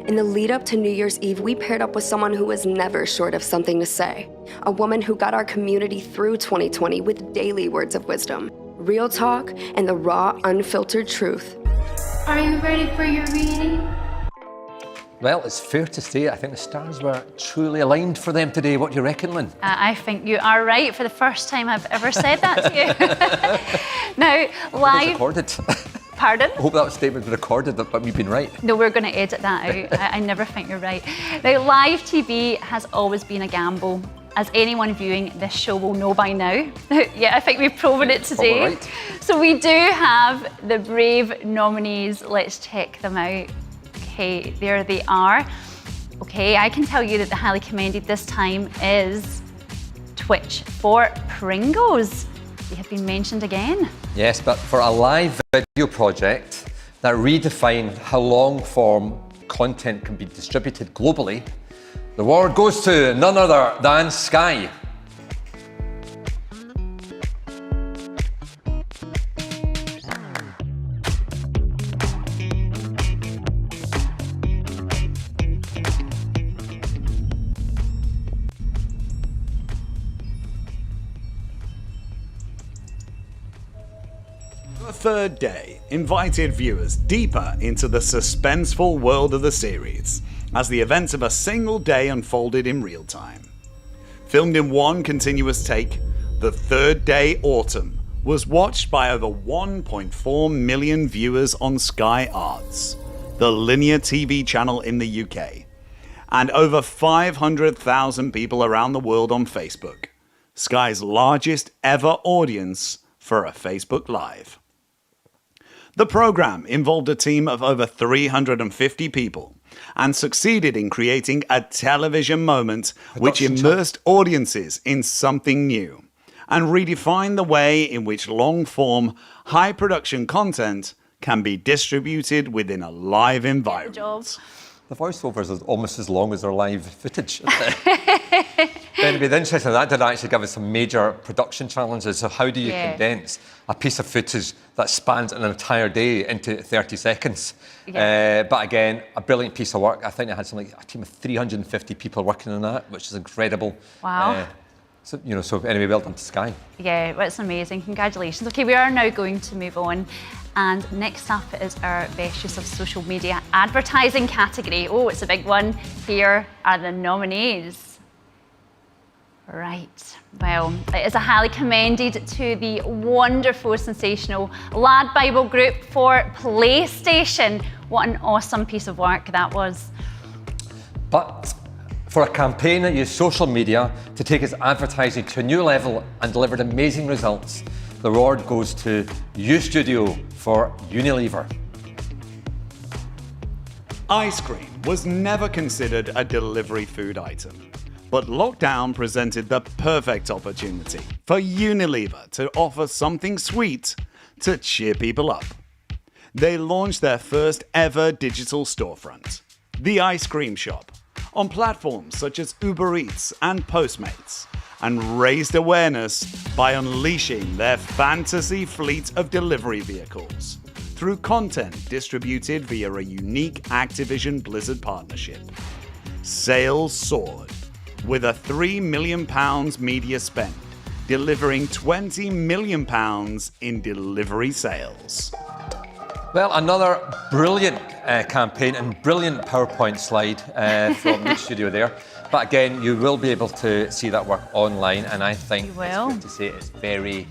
In the lead up to New Year's Eve, we paired up with someone who was never short of something to say. A woman who got our community through 2020 with daily words of wisdom, real talk, and the raw, unfiltered truth. Are you ready for your reading? Well, it's fair to say I think the stars were truly aligned for them today. What do you reckon, Lynn? I think you are right for the first time I've ever said that to you. Now, live... Recorded. Pardon? I hope that statement was recorded, but we've been right. No, we're going to edit that out. I never think you're right. Now, live TV has always been a gamble, as anyone viewing this show will know by now. Yeah, I think we've proven it today. Right. So we do have the brave nominees. Let's check them out. Okay, there they are. Okay, I can tell you that the highly commended this time is Twitch for Pringles. They have been mentioned again. Yes, but for a live video project that redefined how long-form content can be distributed globally, the award goes to none other than Sky. The third day invited viewers deeper into the suspenseful world of the series as the events of a single day unfolded in real time. Filmed in one continuous take, the third day Autumn was watched by over 1.4 million viewers on Sky Arts, the linear TV channel in the UK, and over 500,000 people around the world on Facebook, Sky's largest ever audience for a Facebook Live. The program involved a team of over 350 people and succeeded in creating a television moment which immersed audiences in something new and redefined the way in which long-form, high-production content can be distributed within a live environment. The voiceovers is almost as long as their live footage. Anyway, the interesting that did actually give us some major production challenges. So how do you condense a piece of footage that spans an entire day into 30 seconds? But again, a brilliant piece of work. I think I had something like a team of 350 people working on that, which is incredible. Wow. So anyway, well done to Sky. Yeah, well, it's amazing. Congratulations. Okay, we are now going to move on. And next up is our best use of social media advertising category. Oh, it's a big one. Here are the nominees. Right, well, it is a highly commended to the wonderful, sensational Lad Bible Group for PlayStation. What an awesome piece of work that was. But for a campaign that used social media to take its advertising to a new level and delivered amazing results, the award goes to U-Studio for Unilever. Ice cream was never considered a delivery food item, but lockdown presented the perfect opportunity for Unilever to offer something sweet to cheer people up. They launched their first ever digital storefront, The Ice Cream Shop, on platforms such as Uber Eats and Postmates, and raised awareness by unleashing their fantasy fleet of delivery vehicles through content distributed via a unique Activision Blizzard partnership. Sales soared, with a £3 million media spend, delivering £20 million in delivery sales. Well, another brilliant campaign and brilliant PowerPoint slide from the studio there. But again, you will be able to see that work online, and I think it's good to say it's very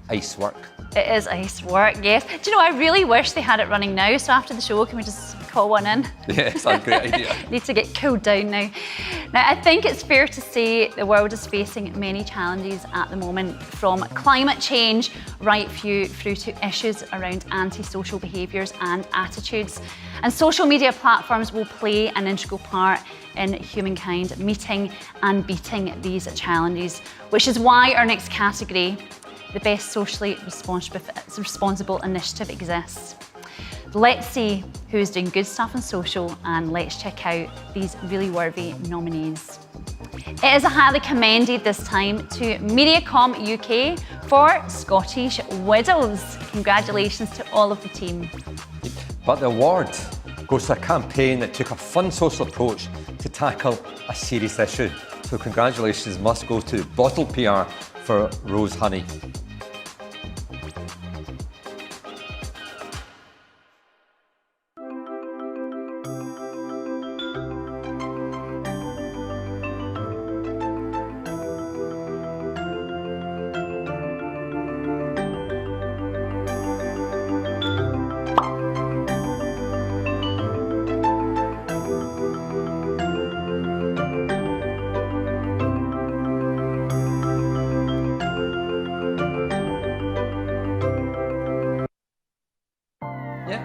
ice work. It is ice work, yes. Do you know, I really wish they had it running now, so after the show, can we just call one in? Yes, that's a great idea. Need to get cooled down now. Now, I think it's fair to say the world is facing many challenges at the moment, from climate change right through to issues around antisocial behaviours and attitudes. And social media platforms will play an integral part in humankind meeting and beating these challenges, which is why our next category, the best socially responsible initiative, exists. Let's see who's doing good stuff on social, and let's check out these really worthy nominees. It is highly commended this time to Mediacom UK for Scottish Widows. Congratulations to all of the team. But the award goes to a campaign that took a fun social approach to tackle a serious issue. So congratulations must go to Bottle PR for Rose Honey.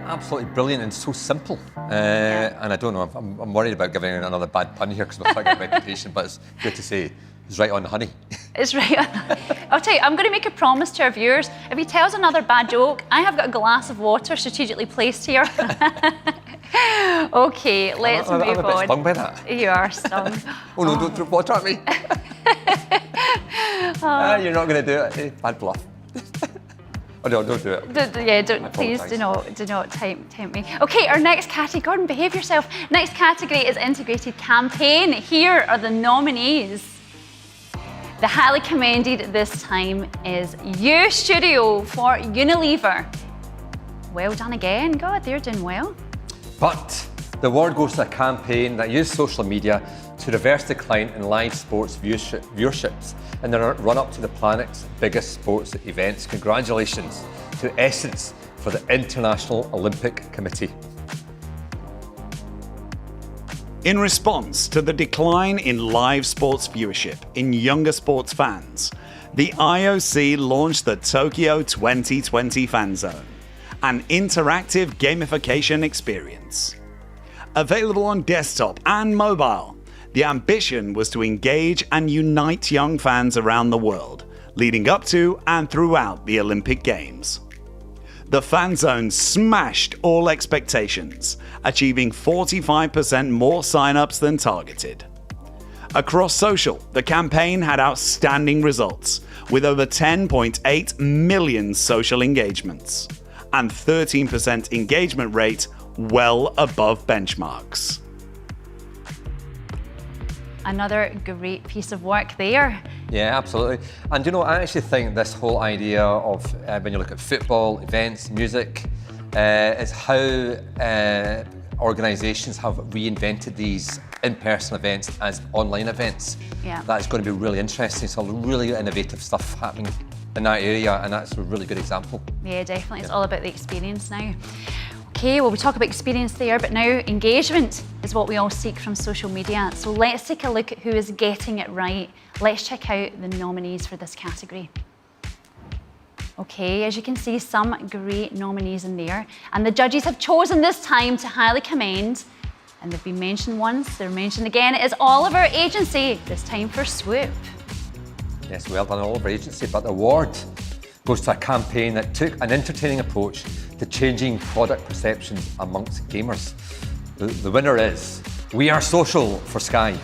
Absolutely brilliant and so simple. And I don't know, I'm worried about giving another bad pun here because I'm a reputation, but it's good to say it's right on the honey. It's right on. I'll tell you, I'm going to make a promise to our viewers. If he tells another bad joke, I have got a glass of water strategically placed here. Okay, let's move on. I'm a bit stung by that. You are stung. Oh no, don't throw water at me. You're not going to do it. Bad bluff. Oh, no, don't do it. Please do not tempt me. Okay, our next category, Gordon, behave yourself. Next category is integrated campaign. Here are the nominees. The highly commended this time is U Studio for Unilever. Well done again. God, they're doing well. But the award goes to a campaign that used social media to reverse decline in live sports viewerships in the run-up to the planet's biggest sports events. Congratulations to Essence for the International Olympic Committee. In response to the decline in live sports viewership in younger sports fans, the IOC launched the Tokyo 2020 Fan Zone, an interactive gamification experience. Available on desktop and mobile, the ambition was to engage and unite young fans around the world, leading up to and throughout the Olympic Games. The Fan Zone smashed all expectations, achieving 45% more sign-ups than targeted. Across social, the campaign had outstanding results, with over 10.8 million social engagements, and 13% engagement rate well above benchmarks. Another great piece of work there. Yeah, absolutely. And you know, I actually think this whole idea of when you look at football, events, music, is how organisations have reinvented these in-person events as online events. Yeah. That's going to be really interesting. So really innovative stuff happening in that area, and that's a really good example. Yeah, definitely. It's all about the experience now. Okay, well, we talk about experience there, but now engagement is what we all seek from social media. So let's take a look at who is getting it right. Let's check out the nominees for this category. Okay, as you can see, some great nominees in there. And the judges have chosen this time to highly commend, and they've been mentioned once, they're mentioned again. It is Oliver Agency, this time for Swoop. Yes, well done, Oliver Agency, but the award goes to a campaign that took an entertaining approach to changing product perceptions amongst gamers. The winner is We Are Social for Sky.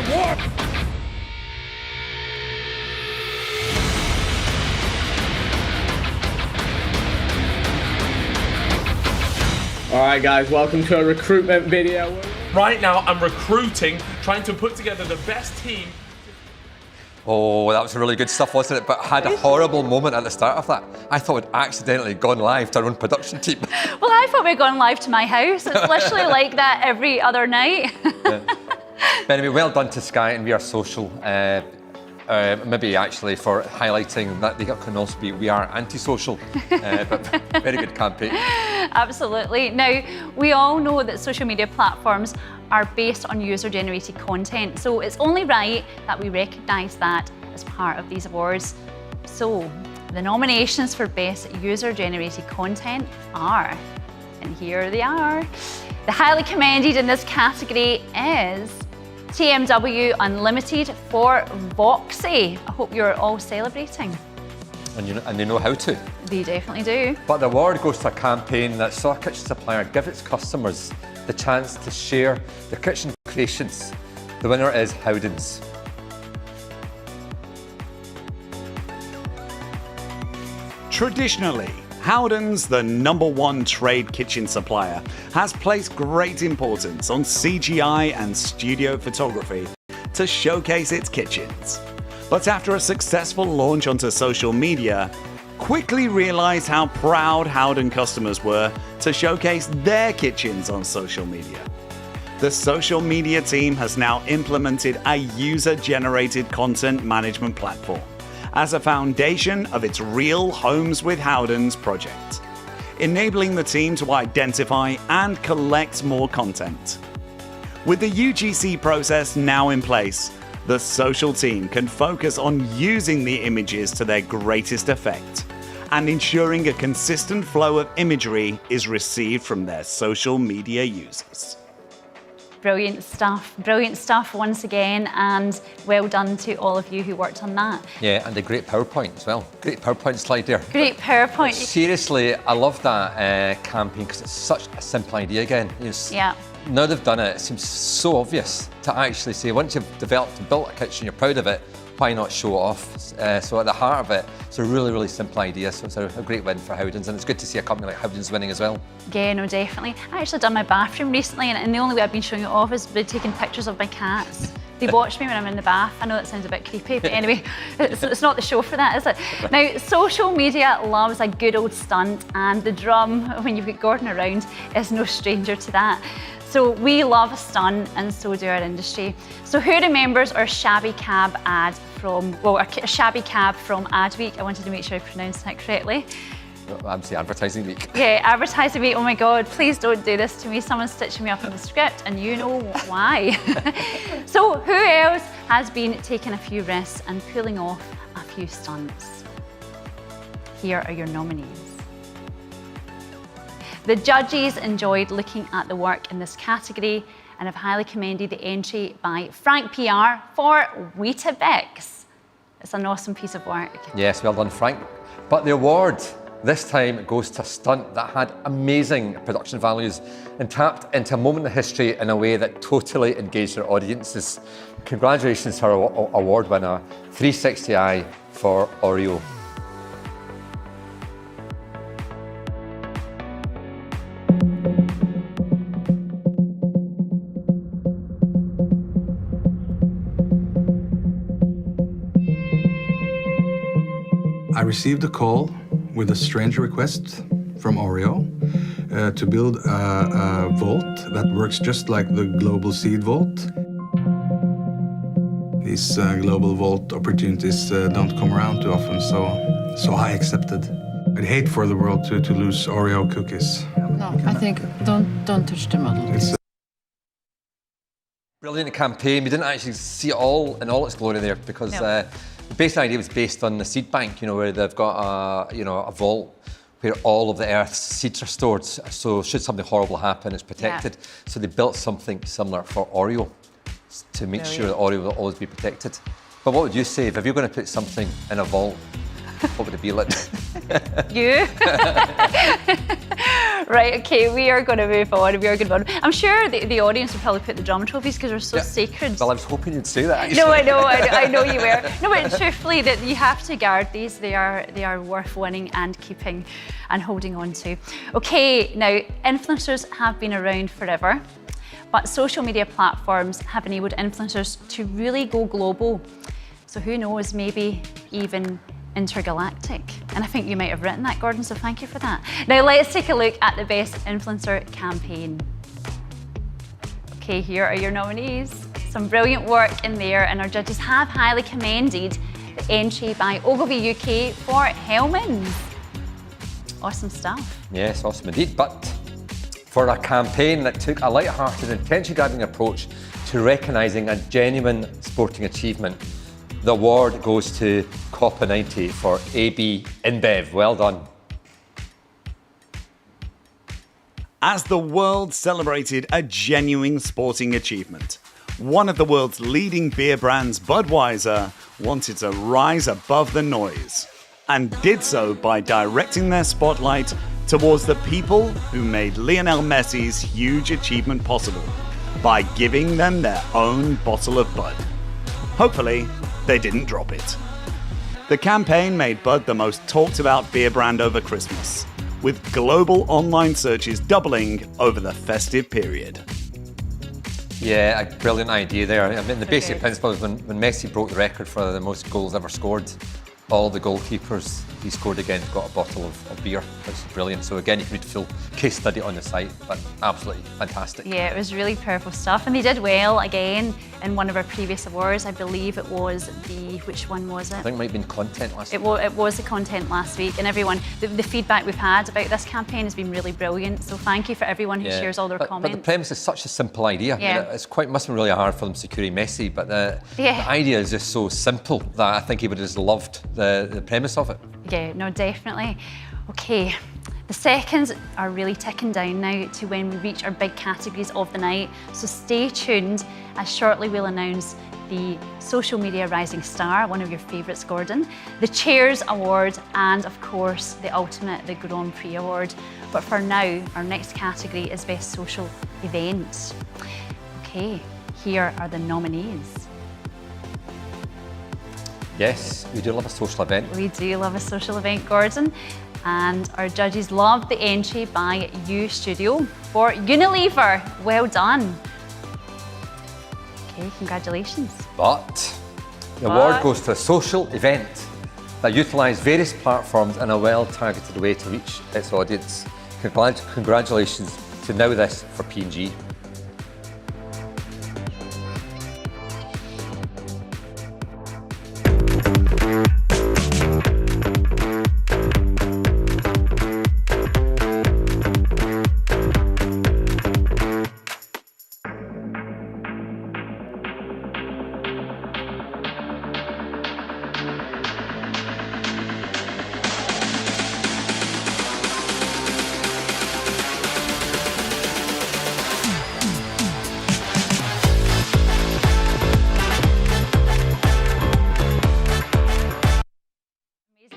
award. Alright guys, welcome to a recruitment video. Right now I'm recruiting, trying to put together the best team. Oh, that was really good stuff, wasn't it? But I had a horrible moment at the start of that. I thought we'd accidentally gone live to our own production team. Well, I thought we'd gone live to my house. It's literally like that every other night. But anyway, well done to Sky and We Are Social. Maybe actually for highlighting that they can also be We Are Antisocial. But very good campaign. Absolutely. Now, we all know that social media platforms are based on user-generated content, so it's only right that we recognise that as part of these awards. So, the nominations for Best User-Generated Content are, and here they are. The highly commended in this category is TMW Unlimited for Voxy. I hope you're all celebrating. And they know how to. They definitely do. But the award goes to a campaign that saw a kitchen supplier give its customers the chance to share their kitchen creations. The winner is Howdens. Traditionally, Howdens, the #1 trade kitchen supplier, has placed great importance on CGI and studio photography to showcase its kitchens. But after a successful launch onto social media, quickly realized how proud Howden customers were to showcase their kitchens on social media. The social media team has now implemented a user-generated content management platform as a foundation of its Real Homes with Howdens project, enabling the team to identify and collect more content. With the UGC process now in place, the social team can focus on using the images to their greatest effect and ensuring a consistent flow of imagery is received from their social media users. Brilliant stuff once again, and well done to all of you who worked on that. Yeah, and a great PowerPoint as well. Great PowerPoint slide there. Great PowerPoint. Seriously, I love that campaign because it's such a simple idea again. Yeah. Now they've done it, it seems so obvious to actually say, once you've developed and built a kitchen, you're proud of it, why not show it off? So at the heart of it, it's a really, really simple idea. So it's a great win for Howdens, and it's good to see a company like Howdens winning as well. Yeah, no, definitely. I actually done my bathroom recently, and the only way I've been showing it off is by taking pictures of my cats. They watch me when I'm in the bath. I know that sounds a bit creepy, but anyway, it's not the show for that, is it? Now, social media loves a good old stunt, and the drum, when you've got Gordon around, is no stranger to that. So we love a stunt, and so do our industry. So who remembers our shabby cab ad from, well, a shabby cab from Adweek? I wanted to make sure I pronounced that correctly. I'm saying Advertising Week. Yeah, Advertising Week. Oh my God, please don't do this to me. Someone's stitching me up in the script, and you know why. So who else has been taking a few risks and pulling off a few stunts? Here are your nominees. The judges enjoyed looking at the work in this category and have highly commended the entry by Frank PR for Weetabix. It's an awesome piece of work. Yes, well done, Frank. But the award this time goes to a stunt that had amazing production values and tapped into a moment in history in a way that totally engaged their audiences. Congratulations to our award winner, 360i for Oreo. I received a call with a strange request from Oreo to build a vault that works just like the Global Seed Vault. These global vault opportunities don't come around too often, so I accepted. I'd hate for the world to lose Oreo cookies. No, I think don't touch the model. Brilliant campaign. We didn't actually see it all in all its glory there because the basic idea was based on the seed bank, where they've got a vault where all of the Earth's seeds are stored. So should something horrible happen, it's protected. Yeah. So they built something similar for Oreo to make sure that Oreo will always be protected. But what would you say if you're going to put something in a vault? What would it be like? You? Right, okay, we are going to move on. I'm sure the audience will probably put the drum trophies because they're so sacred. Well, I was hoping you'd say that, actually. No, I know you were. No, but truthfully, that you have to guard these. They are worth winning and keeping and holding on to. Okay, now, influencers have been around forever, but social media platforms have enabled influencers to really go global. So who knows, maybe even intergalactic. And I think you might have written that, Gordon, so thank you for that. Now let's take a look at the best influencer campaign. Okay, here are your nominees. Some brilliant work in there, and our judges have highly commended the entry by Ogilvy UK for Hellmann's. Awesome stuff. Yes, awesome indeed. But for a campaign that took a light-hearted and attention-grabbing approach to recognising a genuine sporting achievement, the award goes to Copa 90 for AB InBev. Well done. As the world celebrated a genuine sporting achievement, one of the world's leading beer brands, Budweiser, wanted to rise above the noise, and did so by directing their spotlight towards the people who made Lionel Messi's huge achievement possible by giving them their own bottle of Bud. Hopefully, they didn't drop it. The campaign made Bud the most talked about beer brand over Christmas, with global online searches doubling over the festive period. Yeah, a brilliant idea there. I mean, the basic principle is when Messi broke the record for the most goals ever scored, all the goalkeepers he scored against got a bottle of beer, which is brilliant. So again, you can read the full case study on the site, but absolutely fantastic. Yeah, it was really powerful stuff, and they did well again in one of our previous awards. I believe it was which one was it? I think it might have been content last week. It was the content last week, and everyone, the feedback we've had about this campaign has been really brilliant. So thank you for everyone who shares all their comments. But the premise is such a simple idea. Yeah. I mean, must have been really hard for them securing Messi, but the idea is just so simple that I think he would have just loved the premise of it. Yeah, no, definitely. Okay, the seconds are really ticking down now to when we reach our big categories of the night. So stay tuned, as shortly we'll announce the Social Media Rising Star, one of your favourites, Gordon, the Chairs Award, and of course the ultimate, the Grand Prix Award. But for now, our next category is Best Social Event. Okay, here are the nominees. Yes, we do love a social event. We do love a social event, Gordon. And our judges loved the entry by U Studio for Unilever. Well done. Okay, congratulations. But the award goes to a social event that utilised various platforms in a well-targeted way to reach its audience. Congratulations to Now This for P&G.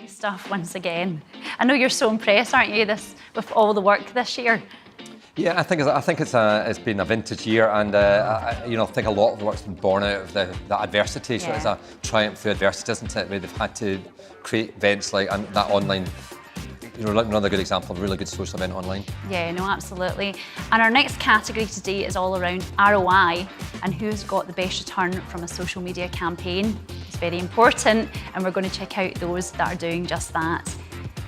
Stuff once again. I know you're so impressed, aren't you, with all the work this year? Yeah, I think it's been a vintage year, and I think a lot of the work's been born out of the adversity. So it's a triumph through adversity, isn't it? Where they've had to create events like that online. Another good example of a really good social event online. Yeah, no, absolutely. And our next category today is all around ROI and who's got the best return from a social media campaign. It's very important, and we're going to check out those that are doing just that.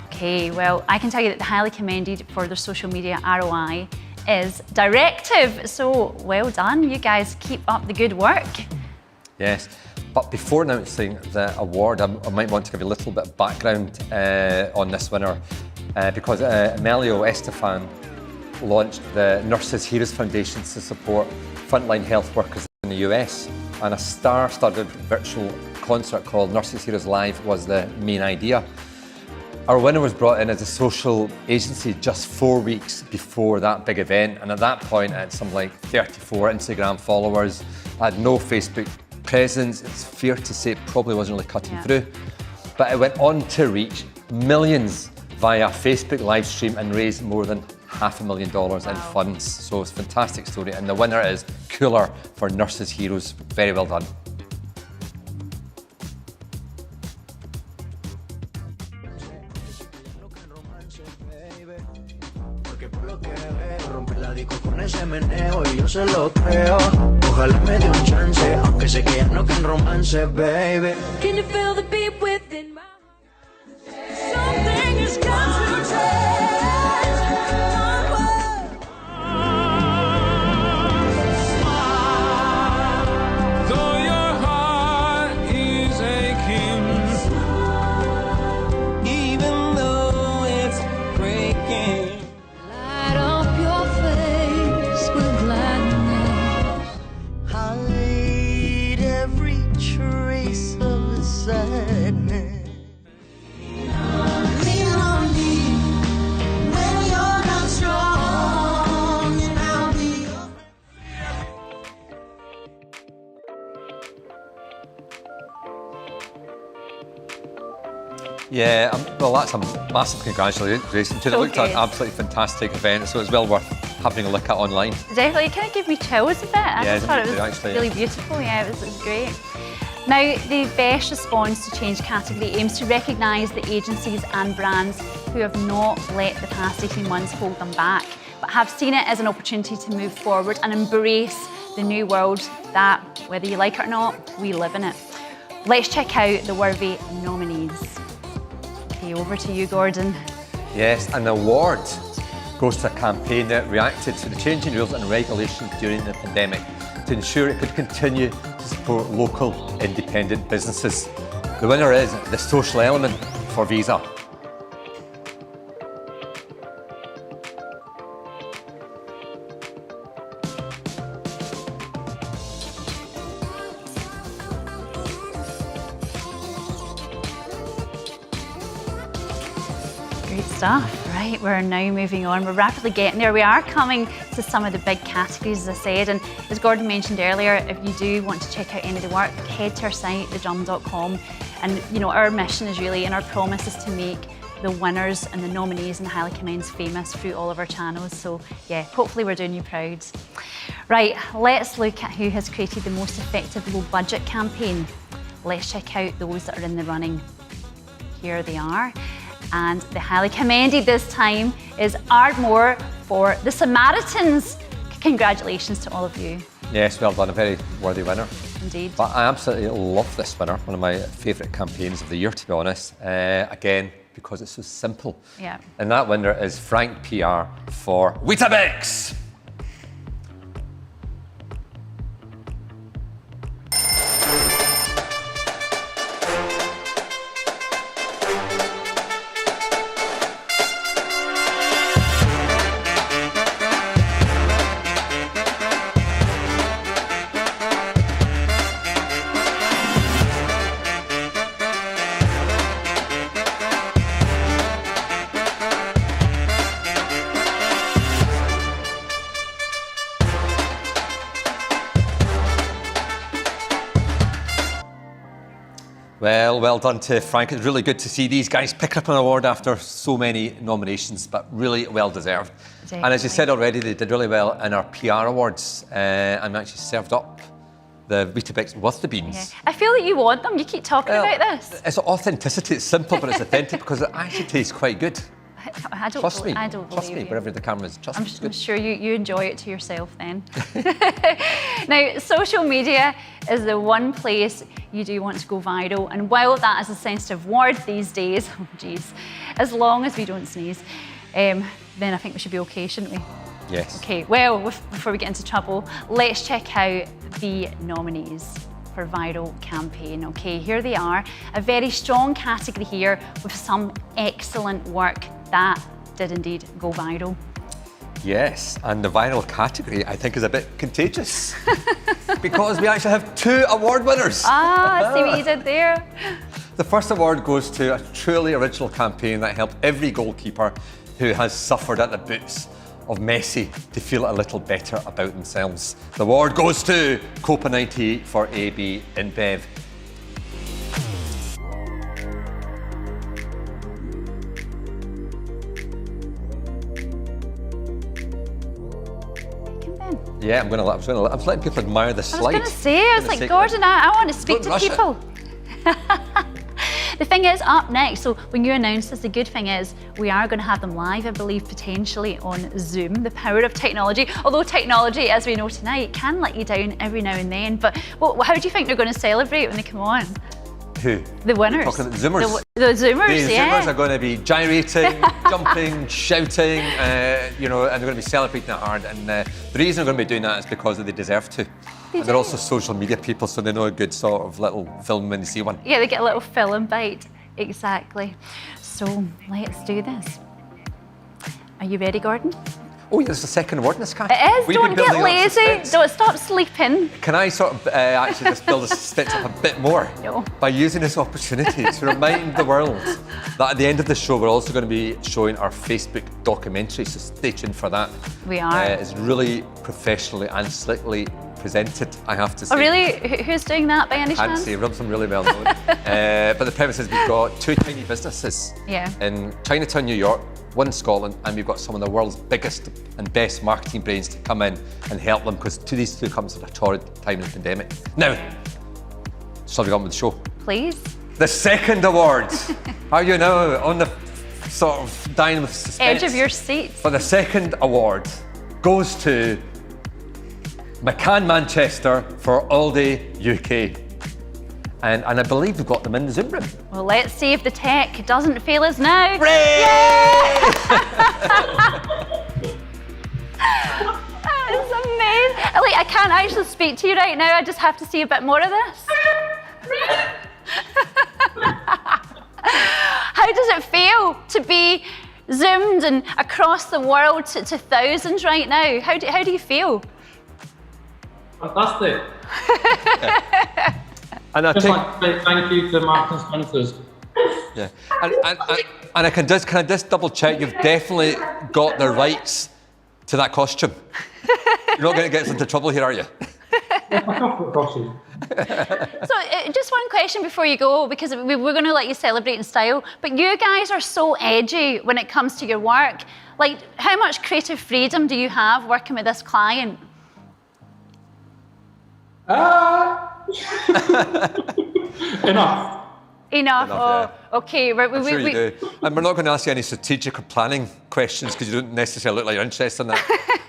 Okay, well, I can tell you that the highly commended for their social media ROI is Directive. So well done, you guys, keep up the good work. Yes. But before announcing the award, I might want to give you a little bit of background on this winner because Emilio Estefan launched the Nurses Heroes Foundation to support frontline health workers in the US, and a star-studded virtual concert called Nurses Heroes Live was the main idea. Our winner was brought in as a social agency just 4 weeks before that big event, and at that point it had some like 34 Instagram followers, had no Facebook presence. It's fair to say it probably wasn't really cutting through, but it went on to reach millions via Facebook live stream and raise more than $500,000 in funds. So it's a fantastic story. And the winner is Cooler for Nurses Heroes. Very well done. Can you feel the beat within my something has got to change. Though your heart is aching, even though it's breaking, light up your face with gladness. Hide every trace of the sadness. Lean on me when you're not strong, and I'll be your Yeah, well, that's a massive congratulations. It looked like an absolutely fantastic event, so it's well worth having a look at online. Definitely, it kind of gave me chills a bit. I Yeah, just thought it was actually, really beautiful. Yeah, it was great. Now, the best response to change category aims to recognise the agencies and brands who have not let the past 18 months hold them back, but have seen it as an opportunity to move forward and embrace the new world that, whether you like it or not, we live in it. Let's check out the worthy nominees. Okay, over to you, Gordon. Yes, and the award goes to a campaign that reacted to the changing rules and regulations during the pandemic to ensure it could continue to support local independent businesses. The winner is the social element for Visa. Great stuff. Right, we're now moving on. We're rapidly getting there. We are coming to some of the big categories, as I said, and as Gordon mentioned earlier, if you do want to check out any of the work, head to our site, thedrum.com. And you know, our mission is really, and our promise is to make the winners and the nominees and the highly commends famous through all of our channels. So yeah, hopefully we're doing you proud. Right, let's look at who has created the most effective low budget campaign. Let's check out those that are in the running. Here they are. And the highly commended this time is Ardmore for The Samaritans. Congratulations to all of you. Yes, well done, a very worthy winner. Indeed. But I absolutely love this winner, one of my favourite campaigns of the year, to be honest. Again, because it's so simple. Yeah. And that winner is Frank PR for Weetabix. Well done to Frank. It's really good to see these guys pick up an award after so many nominations, but really well deserved. Definitely. And as you said already, they did really well in our PR awards and actually served up the Weetabix with the beans. Yeah. I feel that you want them. You keep talking about this. It's authenticity. It's simple, but it's authentic because it actually tastes quite good. I don't Trust me. I don't Trust believe me, you. wherever the camera is. Trust me, it's I'm good. sure you enjoy it to yourself then. Now, social media is the one place you do want to go viral, and while that is a sensitive word these days, oh geez, as long as we don't sneeze, then I think we should be okay, shouldn't we? Yes. Okay, well, before we get into trouble, let's check out the nominees for Viral Campaign. Okay, here they are. A very strong category here with some excellent work that did indeed go viral. Yes, and the viral category I think is a bit contagious because we actually have 2 award winners. Ah, see what you did there? The first award goes to a truly original campaign that helped every goalkeeper who has suffered at the boots of Messi to feel a little better about themselves. The award goes to Copa 98 for AB InBev. Yeah, I'm letting people admire the slide. I was going to say, I was like, Gordon, I want to speak to people. The thing is, up next, so when you announced this, the good thing is we are going to have them live, I believe, potentially on Zoom. The power of technology. Although technology, as we know tonight, can let you down every now and then. But how do you think they're going to celebrate when they come on? Who? The winners. You're talking about Zoomers. The Zoomers, the yeah. Zoomers are going to be gyrating, jumping, shouting, and they're going to be celebrating it hard. And the reason they're going to be doing that is because they deserve to. They're also social media people, so they know a good sort of little film when they see one. Yeah, they get a little film bite. Exactly. So let's do this. Are you ready, Gordon? Oh, there's a second award in this category. It is. Don't get lazy. Don't stop sleeping. Can I sort of actually just build the suspense up a bit more? No. By using this opportunity to remind the world that at the end of the show, we're also going to be showing our Facebook documentary, so stay tuned for that. We are. It's really professionally and slickly presented, I have to say. Oh, really? Who's doing that by any chance? I can't say, some really well known. But the premise is we've got 2 tiny businesses in Chinatown, New York, one in Scotland, and we've got some of the world's biggest and best marketing brains to come in and help them, because these two comes at a torrid time in the pandemic. Now, shall we go on with the show? Please. The second award. Are you now on the sort of dying with suspense? Edge of your seat. For the second award goes to McCann Manchester for All Day UK. And I believe we've got them in the Zoom room. Well, let's see if the tech doesn't fail us now. Yay! That is amazing. Like, I can't actually speak to you right now. I just have to see a bit more of this. How does it feel to be zoomed and across the world to thousands right now? How do you feel? Fantastic. And I just like to say thank you to Marks and Spencer's. Yeah, and can I just double check? You've definitely got the rights to that costume. You're not going to get us into trouble here, are you? Costume. So, just one question before you go, because we're going to let you celebrate in style. But you guys are so edgy when it comes to your work. Like, how much creative freedom do you have working with this client? Enough. Oh, okay. I'm sure you do. And we're not going to ask you any strategic or planning questions because you don't necessarily look like you're interested in that.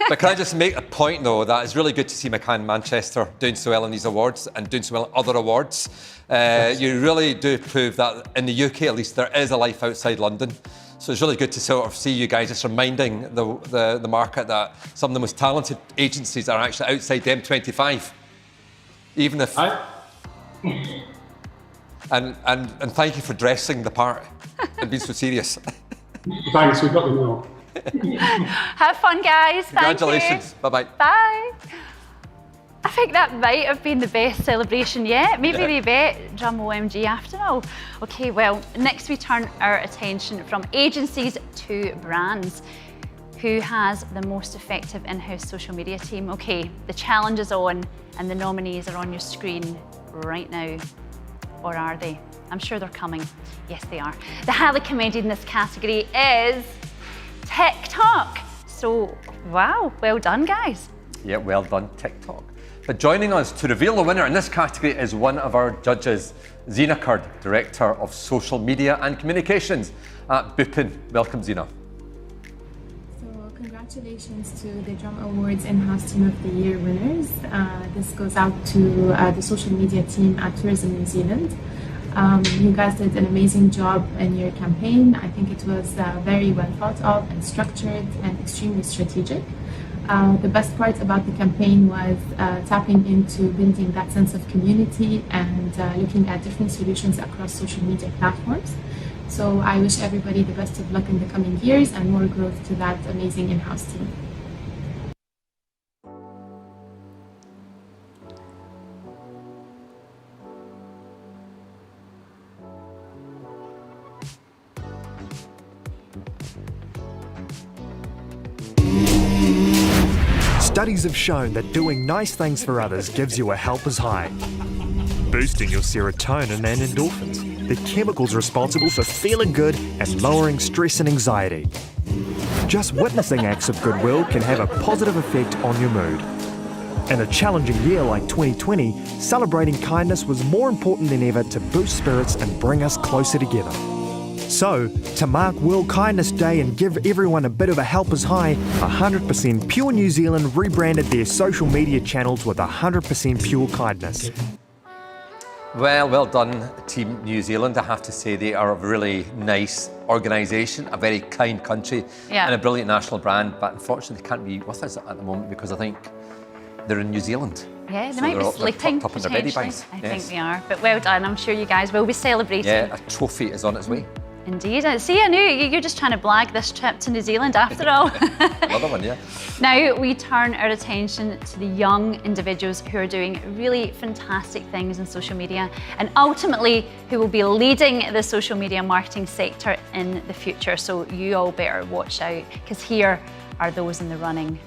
But can I just make a point, though, that it's really good to see McCann Manchester doing so well in these awards and doing so well in other awards. You really do prove that in the UK, at least, there is a life outside London. So it's really good to sort of see you guys just reminding the market that some of the most talented agencies are actually outside the M25. Even if... And thank you for dressing the part and being so serious. Thanks, we've got them all. Have fun, guys. Congratulations. Bye-bye. Bye. I think that might have been the best celebration yet. Maybe they bet Drum OMG after all. Okay, well, next we turn our attention from agencies to brands. Who has the most effective in-house social media team? Okay, the challenge is on and the nominees are on your screen right now. Or are they? I'm sure they're coming. Yes, they are. The highly commended in this category is TikTok. So, wow, well done, guys. Yeah, well done, TikTok. But joining us to reveal the winner in this category is one of our judges, Zina Kurd, Director of Social Media and Communications at Bupin. Welcome, Zina. Congratulations to the Drum Awards In-House Team of the Year winners. This goes out to the social media team at Tourism New Zealand. You guys did an amazing job in your campaign. I think it was very well thought of and structured and extremely strategic. The best part about the campaign was tapping into building that sense of community and looking at different solutions across social media platforms. So I wish everybody the best of luck in the coming years and more growth to that amazing in-house team. Studies have shown that doing nice things for others gives you a helper's high, boosting your serotonin and endorphins, the chemicals responsible for feeling good and lowering stress and anxiety. Just witnessing acts of goodwill can have a positive effect on your mood. In a challenging year like 2020, celebrating kindness was more important than ever to boost spirits and bring us closer together. So, to mark World Kindness Day and give everyone a bit of a helper's high, 100% Pure New Zealand rebranded their social media channels with 100% Pure Kindness. Well done, Team New Zealand. I have to say they are a really nice organisation, a very kind country, and a brilliant national brand, but unfortunately they can't be with us at the moment because I think they're in New Zealand. Yeah, they might be sleeping, top in their beddy bags. I think they are, but well done. I'm sure you guys will be celebrating. Yeah, a trophy is on its way. Indeed. See, I knew you're just trying to blag this trip to New Zealand after all. Another one, yeah. Now we turn our attention to the young individuals who are doing really fantastic things in social media and ultimately who will be leading the social media marketing sector in the future. So you all better watch out because here are those in the running.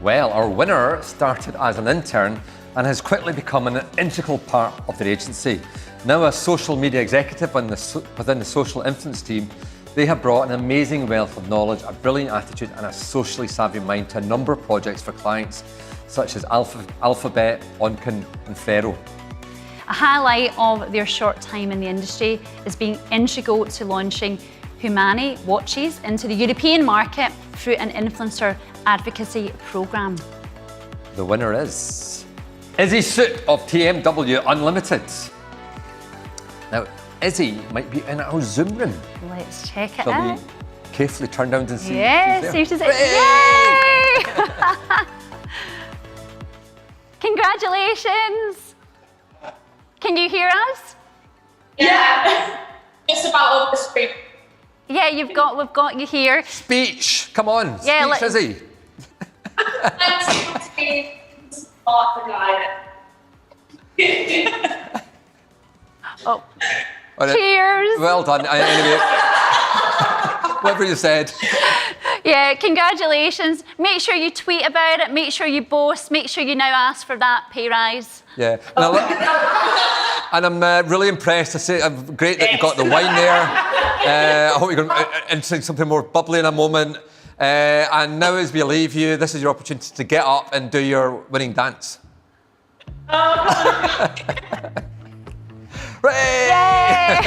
Well, our winner started as an intern and has quickly become an integral part of their agency. Now a social media executive within the social influence team, they have brought an amazing wealth of knowledge, a brilliant attitude and a socially savvy mind to a number of projects for clients such as Alphabet, Onken and Ferro. A highlight of their short time in the industry is being integral to launching Humani watches into the European market through an influencer advocacy programme. The winner is Izzy Soot of TMW Unlimited. Now, Izzy might be in our Zoom room. Let's check it Shall out. we carefully turn down and see? Yes, see if she's there. Yay! Congratulations! Can you hear us? Yeah, just about over the screen. Yeah, we've got you here. Speech, come on, yeah, speech, Izzy. Let's see the guy. Oh, cheers. Well done. Anyway, whatever you said. Yeah, congratulations. Make sure you tweet about it. Make sure you boast. Make sure you now ask for that pay rise. Yeah. And I'm really impressed to say, great that you got the wine there. I hope you're going into something more bubbly in a moment. And now as we leave you, this is your opportunity to get up and do your winning dance. Yay!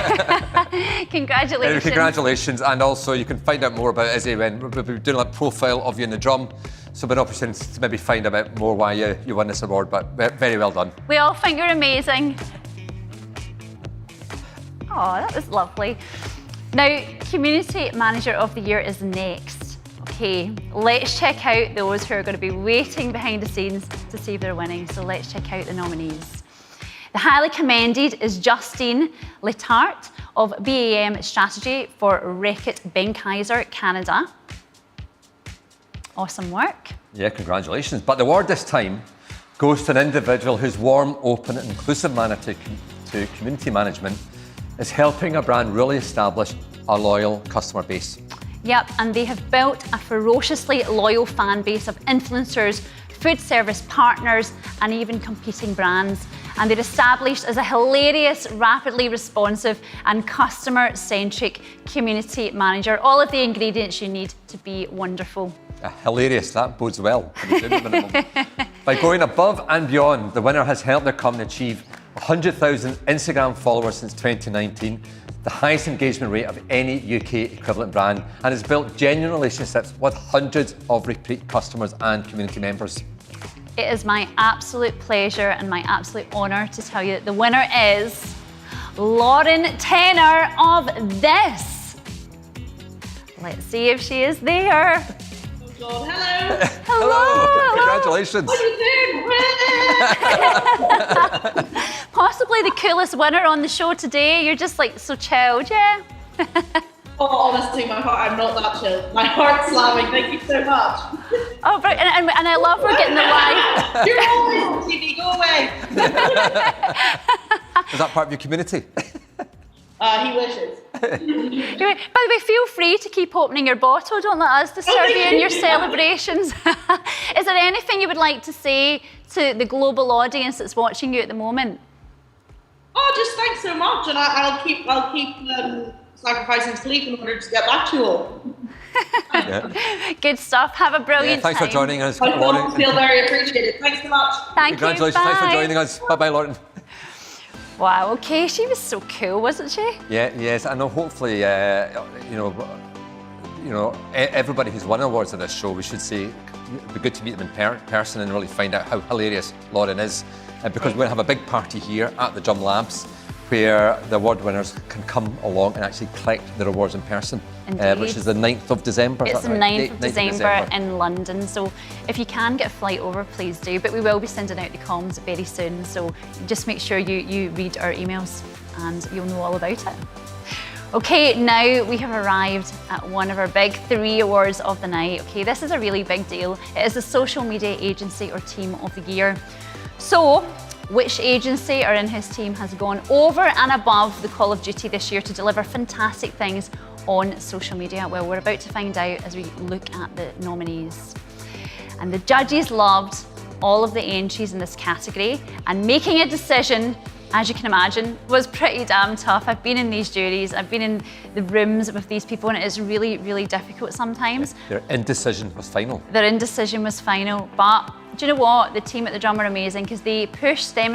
Congratulations. Anyway, congratulations, and also you can find out more about Izzy when we'll be doing a profile of you in the drum, so an opportunity to maybe find out more why you won this award, but very well done. We all think you're amazing. Oh, that was lovely. Now, Community Manager of the Year is next. Okay, let's check out those who are going to be waiting behind the scenes to see if they're winning, so let's check out the nominees. The highly commended is Justine Letarte of BAM Strategy for Reckitt Benckiser, Canada. Awesome work. Yeah, congratulations. But the award this time goes to an individual whose warm, open and inclusive manner to community management is helping a brand really establish a loyal customer base. Yep, and they have built a ferociously loyal fan base of influencers, food service partners and even competing brands. And they're established as a hilarious, rapidly responsive and customer-centric community manager. All of the ingredients you need to be wonderful. Hilarious, that bodes well. By going above and beyond, the winner has helped their company achieve 100,000 Instagram followers since 2019, the highest engagement rate of any UK equivalent brand, and has built genuine relationships with hundreds of repeat customers and community members. It is my absolute pleasure and my absolute honour to tell you that the winner is Lauren Tenner of this. Let's see if she is there. God, hello. Hello. Congratulations. What are you doing? Possibly the coolest winner on the show today. You're just like so chilled, yeah? Oh, honestly, my heart, I'm not that chill. My heart's slamming. Thank you so much. Oh, right. And I love we're getting the live. You're always on TV. Go away. Is that part of your community? He wishes. By the way, feel free to keep opening your bottle. Don't let us disturb you in your celebrations. Is there anything you would like to say to the global audience that's watching you at the moment? Oh, just thanks so much, and I'll keep sacrificing sleep in order to get back to you all. Good stuff. Have a brilliant thanks time. for joining us, I Lauren. feel very appreciated. Thanks so much. Thank you. Congratulations. Thanks for Bye. joining us. Bye-bye, Lauren. Wow, okay, she was so cool, wasn't she? Yeah, yes, and hopefully, everybody who's won awards at this show, we should say, it'd be good to meet them in person and really find out how hilarious Lauren is. Because we're going to have a big party here at the Drum Labs where the award winners can come along and actually collect their awards in person, which is the 9th of December. It's the 9th of December in London, so if you can get a flight over, please do. But we will be sending out the comms very soon, so just make sure you read our emails and you'll know all about it. Okay, now we have arrived at one of our big 3 awards of the night. Okay, this is a really big deal. It is the Social Media Agency or Team of the Year. So, which agency or in-house team has gone over and above the call of duty this year to deliver fantastic things on social media? Well, we're about to find out as we look at the nominees. And the judges loved all of the entries in this category, and making a decision, as you can imagine, was pretty damn tough. I've been in these juries, I've been in the rooms with these people, and it is really, really difficult sometimes. Their indecision was final. Their indecision was final, but do you know what? The team at the Drum are amazing because they pushed them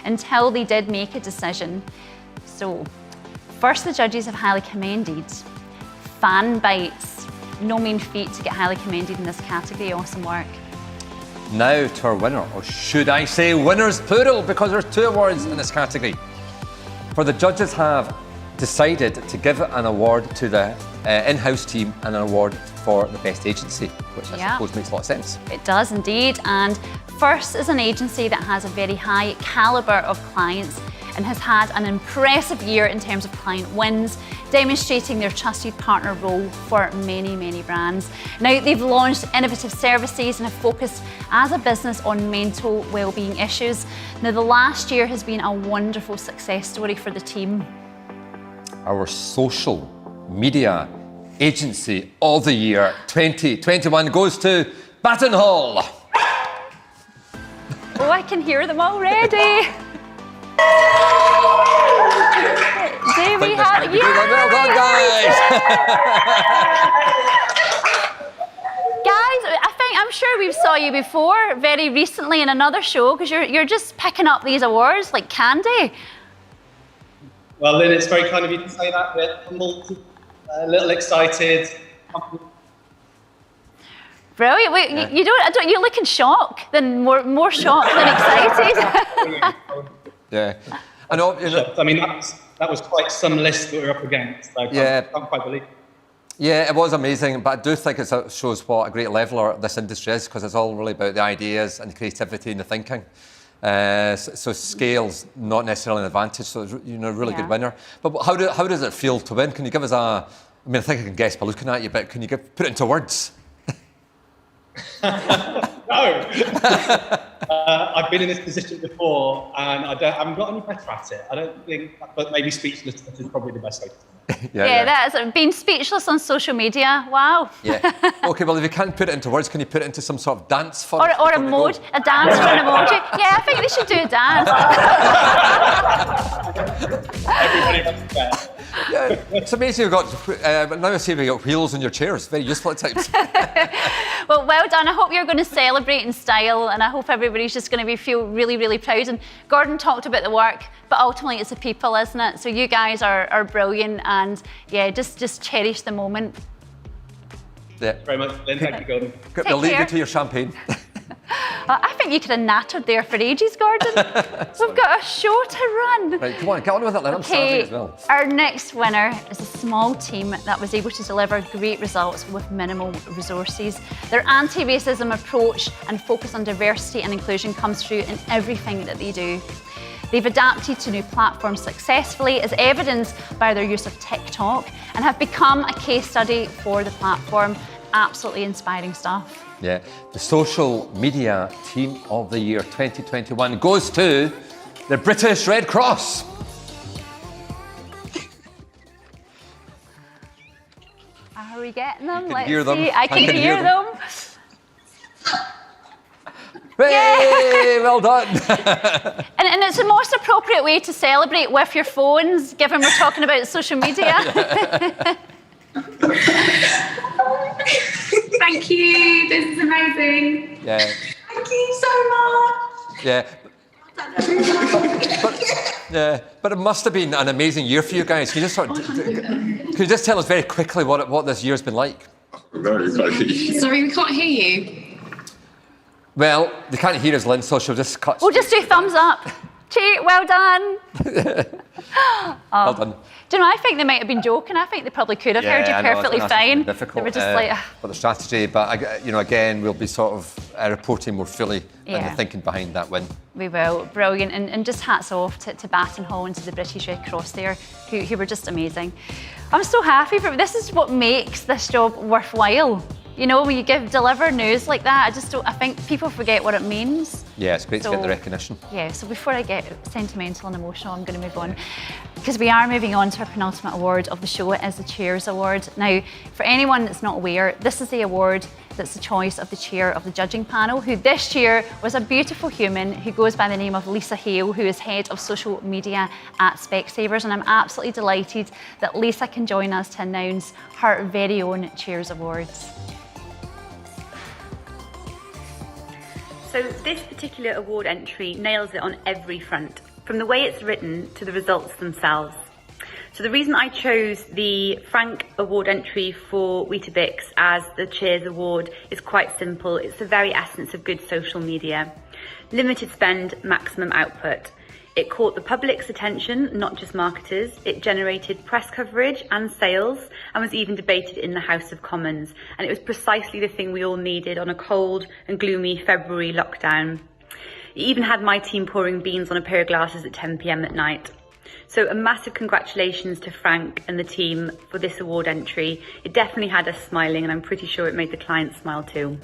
until they did make a decision. So, first the judges have highly commended Fan Bites. No mean feat to get highly commended in this category. Awesome work. Now to our winner, or should I say winners plural, because there's 2 awards in this category. For the judges have decided to give an award to the in-house team and an award for the best agency, which I suppose makes a lot of sense. It does indeed, and First is an agency that has a very high calibre of clients and has had an impressive year in terms of client wins, demonstrating their trusted partner role for many, many brands. Now, they've launched innovative services and have focused as a business on mental wellbeing issues. Now, the last year has been a wonderful success story for the team. Our social media agency of the year 2021 goes to Baton Hall. Oh, I can hear them already. Do we have? Well done, guys. Guys, I'm sure we saw you before, very recently in another show, because you're just picking up these awards like candy. Well, Lynn, it's very kind of you to say that. We're humbled, a little excited. Brilliant. Wait, you're looking shocked, more shocked than excited. Yeah. I know. I mean, that was quite some list that we're up against. I can't quite believe it. Yeah, it was amazing, but I do think it shows what a great leveller this industry is, because it's all really about the ideas and the creativity and the thinking. So scale's not necessarily an advantage, so it's a really good winner. But how does it feel to win? Can you give us I think I can guess by looking at you, but can you put it into words? No. I've been in this position before, and I haven't got any better at it. I don't think, but maybe speechlessness is probably the best way to do it. That is being speechless on social media. Wow. Yeah. Okay, well, if you can't put it into words, can you put it into some sort of dance for us? Or a dance for an emoji. Yeah, I think they should do a dance. Everybody has to Yeah, it's amazing you've got, now I see you've got wheels on your chairs. Very useful at times. Well done. I hope you're going to celebrate in style, and I hope everybody's just going to feel really, really proud. And Gordon talked about the work, but ultimately it's the people, isn't it? So you guys are brilliant, and yeah, just cherish the moment. Yeah. Very much, Lynn. Thank you, Gordon. We'll leave you to your champagne. I think you could have nattered there for ages, Gordon. We've got a show to run. Right, come on, get on with it, Lynn. I'm starving as well. Our next winner is a small team that was able to deliver great results with minimal resources. Their anti-racism approach and focus on diversity and inclusion comes through in everything that they do. They've adapted to new platforms successfully, as evidenced by their use of TikTok, and have become a case study for the platform. Absolutely inspiring stuff. Yeah, the Social Media Team of the Year 2021 goes to the British Red Cross. Are we getting them? Let's see. I can hear them. Hey, well done. And it's the most appropriate way to celebrate with your phones, given we're talking about social media. Thank you. This is amazing. Yeah. Thank you so much. Yeah. But it must have been an amazing year for you guys. Can you just tell us very quickly what this year's been like? Sorry, we can't hear you. Well, they can't hear us, Lynn, so she'll just cut. We'll just do thumbs up. Cheer, well done. Well done. Do you know, I think they might have been joking. I think they probably could have heard you perfectly fine. Difficult, they were just like... for the strategy, but again, we'll be sort of reporting more fully on the thinking behind that win. We will. Brilliant. And just hats off to Baton Hall and to the British Red Cross there, who were just amazing. I'm so happy for this. Is what makes this job worthwhile. You know, when you deliver news like that, I think people forget what it means. Yeah, it's great to get the recognition. Yeah, so before I get sentimental and emotional, I'm going to move on. Because we are moving on to our penultimate award of the show. It is the Chairs Award. Now, for anyone that's not aware, this is the award that's the choice of the chair of the judging panel, who this year was a beautiful human who goes by the name of Lisa Hale, who is head of social media at Specsavers. And I'm absolutely delighted that Lisa can join us to announce her very own Chairs Awards. So this particular award entry nails it on every front, from the way it's written to the results themselves. So the reason I chose the Frank award entry for Weetabix as the Cheers Award is quite simple. It's the very essence of good social media. Limited spend, maximum output. It caught the public's attention, not just marketers. It generated press coverage and sales and was even debated in the House of Commons. And it was precisely the thing we all needed on a cold and gloomy February lockdown. It even had my team pouring beans on a pair of glasses at 10 p.m. at night. So a massive congratulations to Frank and the team for this award entry. It definitely had us smiling, and I'm pretty sure it made the clients smile too.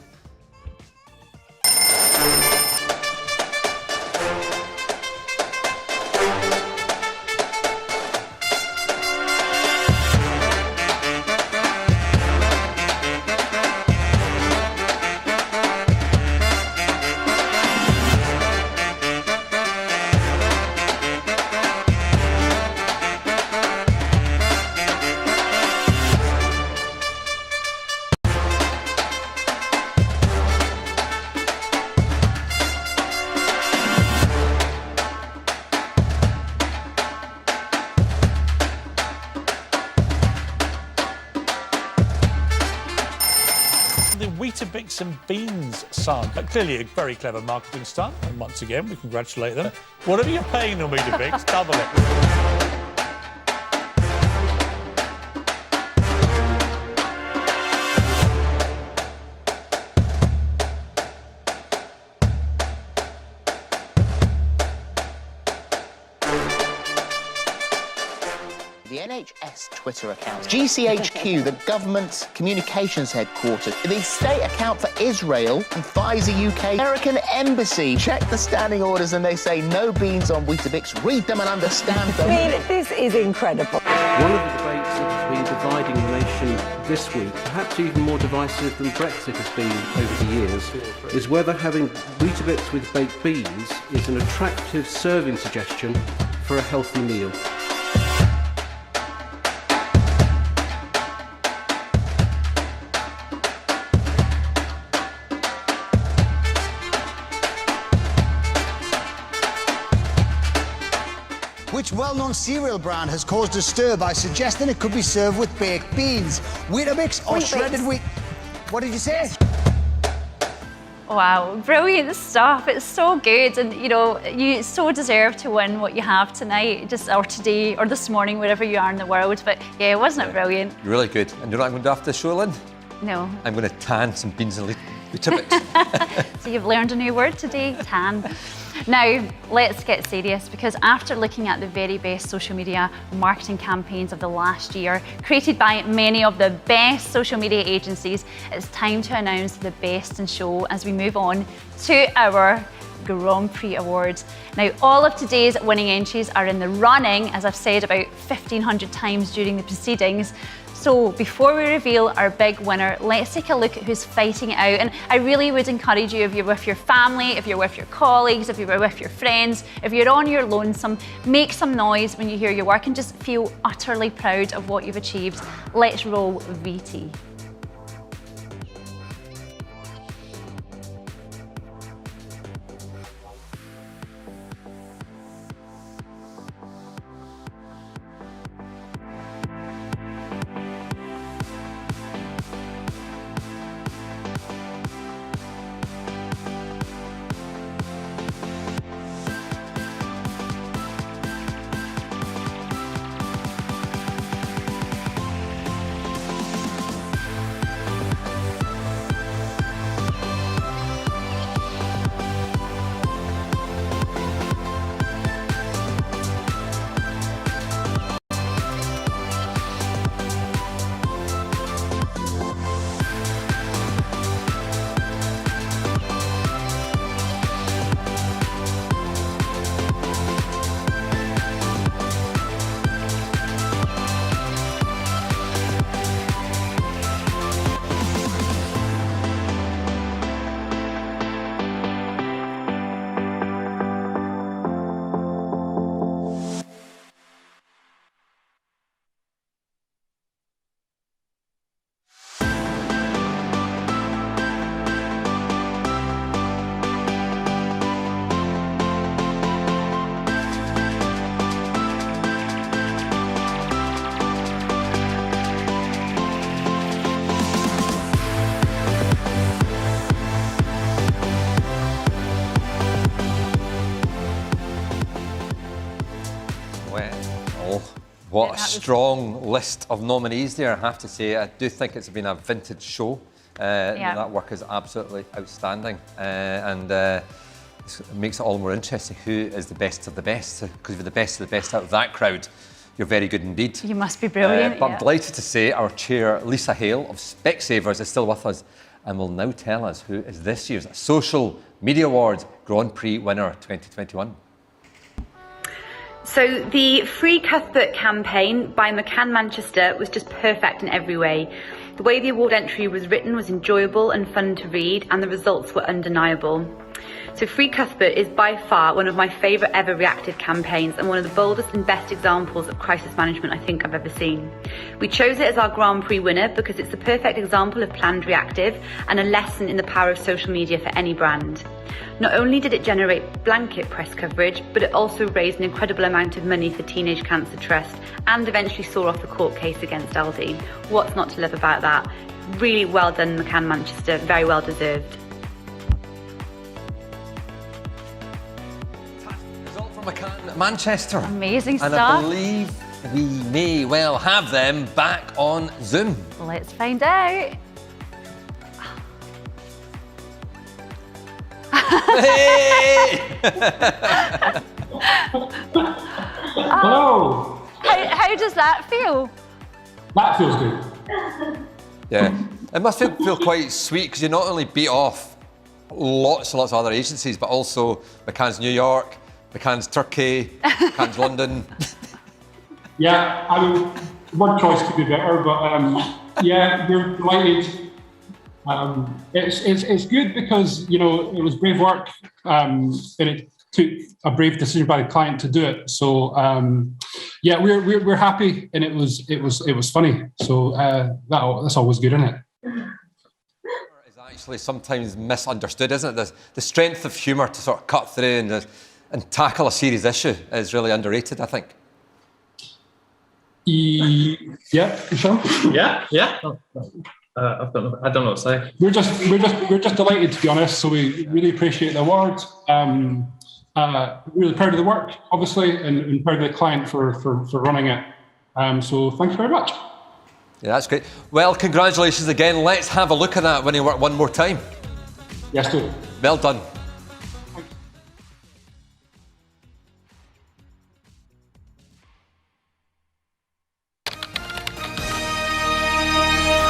Weetabix and Beans son. Clearly a very clever marketing stunt, and once again we congratulate them. Whatever you're paying them, Weetabix, double it. The NHS Twitter account, GCHQ, the government's communications headquarters, the state account for Israel, and Pfizer UK, American Embassy. Check the standing orders and they say no beans on Weetabix. Read them and understand them. I mean, this is incredible. One of the debates that has been dividing the nation this week, perhaps even more divisive than Brexit has been over the years, is whether having Weetabix with baked beans is an attractive serving suggestion for a healthy meal. Which well-known cereal brand has caused a stir by suggesting it could be served with baked beans? Weetabix or shredded wheat? What did you say? Wow, brilliant stuff. It's so good, and you know, you so deserve to win what you have tonight, or today, or this morning, wherever you are in the world. But yeah, wasn't it brilliant? Really good. And you know what I'm going to do after the show, Lynn? No. I'm going to tan some beans and Weetabix. So you've learned a new word today, tan. Now, let's get serious, because after looking at the very best social media marketing campaigns of the last year, created by many of the best social media agencies, it's time to announce the best in show as we move on to our Grand Prix Awards. Now, all of today's winning entries are in the running, as I've said about 1,500 times during the proceedings. So before we reveal our big winner, let's take a look at who's fighting it out. And I really would encourage you, if you're with your family, if you're with your colleagues, if you're with your friends, if you're on your lonesome, make some noise when you hear your work and just feel utterly proud of what you've achieved. Let's roll VT. What a strong list of nominees there, I have to say. I do think it's been a vintage show. That work is absolutely outstanding. It makes it all more interesting. Who is the best of the best? Because if you're the best of the best out of that crowd, you're very good indeed. You must be brilliant. But I'm delighted to say our chair, Lisa Hale of Specsavers, is still with us and will now tell us who is this year's Social Media Awards Grand Prix winner 2021. So the Free Cuthbert campaign by McCann Manchester was just perfect in every way. The way the award entry was written was enjoyable and fun to read, and the results were undeniable. So Free Cuthbert is by far one of my favourite ever reactive campaigns and one of the boldest and best examples of crisis management I think I've ever seen. We chose it as our Grand Prix winner because it's the perfect example of planned reactive and a lesson in the power of social media for any brand. Not only did it generate blanket press coverage, but it also raised an incredible amount of money for Teenage Cancer Trust and eventually saw off the court case against Aldi. What's not to love about that? Really well done, McCann Manchester, very well deserved. McCann Manchester. Amazing and stuff. I believe we may well have them back on Zoom. Let's find out. Hello. How does that feel? That feels good. Yeah, it must feel quite sweet because you not only beat off lots and lots of other agencies, but also McCann's New York, McCann's Turkey, McCann's London. Yeah, I mean, one choice could be better, but yeah, we're delighted. It's good because, you know, it was brave work and it took a brave decision by the client to do it. So yeah, we're happy, and it was funny. So that's always good, isn't it? It's actually sometimes misunderstood, isn't it? The strength of humour to sort of cut through and tackle a serious issue is really underrated, I think. Yeah, Sean? Yeah. I don't know what to say. We're just delighted, to be honest. So we really appreciate the award. Really proud of the work, obviously, and proud of the client for running it. So thanks very much. Yeah, that's great. Well, congratulations again. Let's have a look at that winning work one more time. Yes, do. Well done.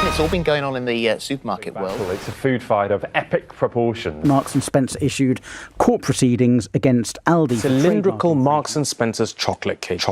It's all been going on in the supermarket world. It's a food fight of epic proportions. Marks and Spencer issued court proceedings against Aldi. Cylindrical Marks and Spencer's chocolate cake.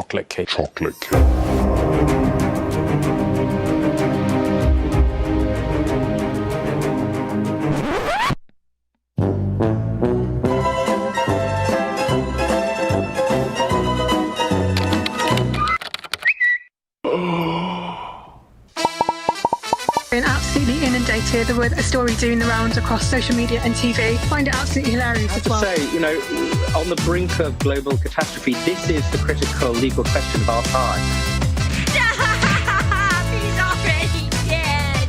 Been absolutely inundated with a story doing the rounds across social media and TV. Find it absolutely hilarious as well. I have to say, you know, on the brink of global catastrophe, this is the critical legal question of our time. He's already dead.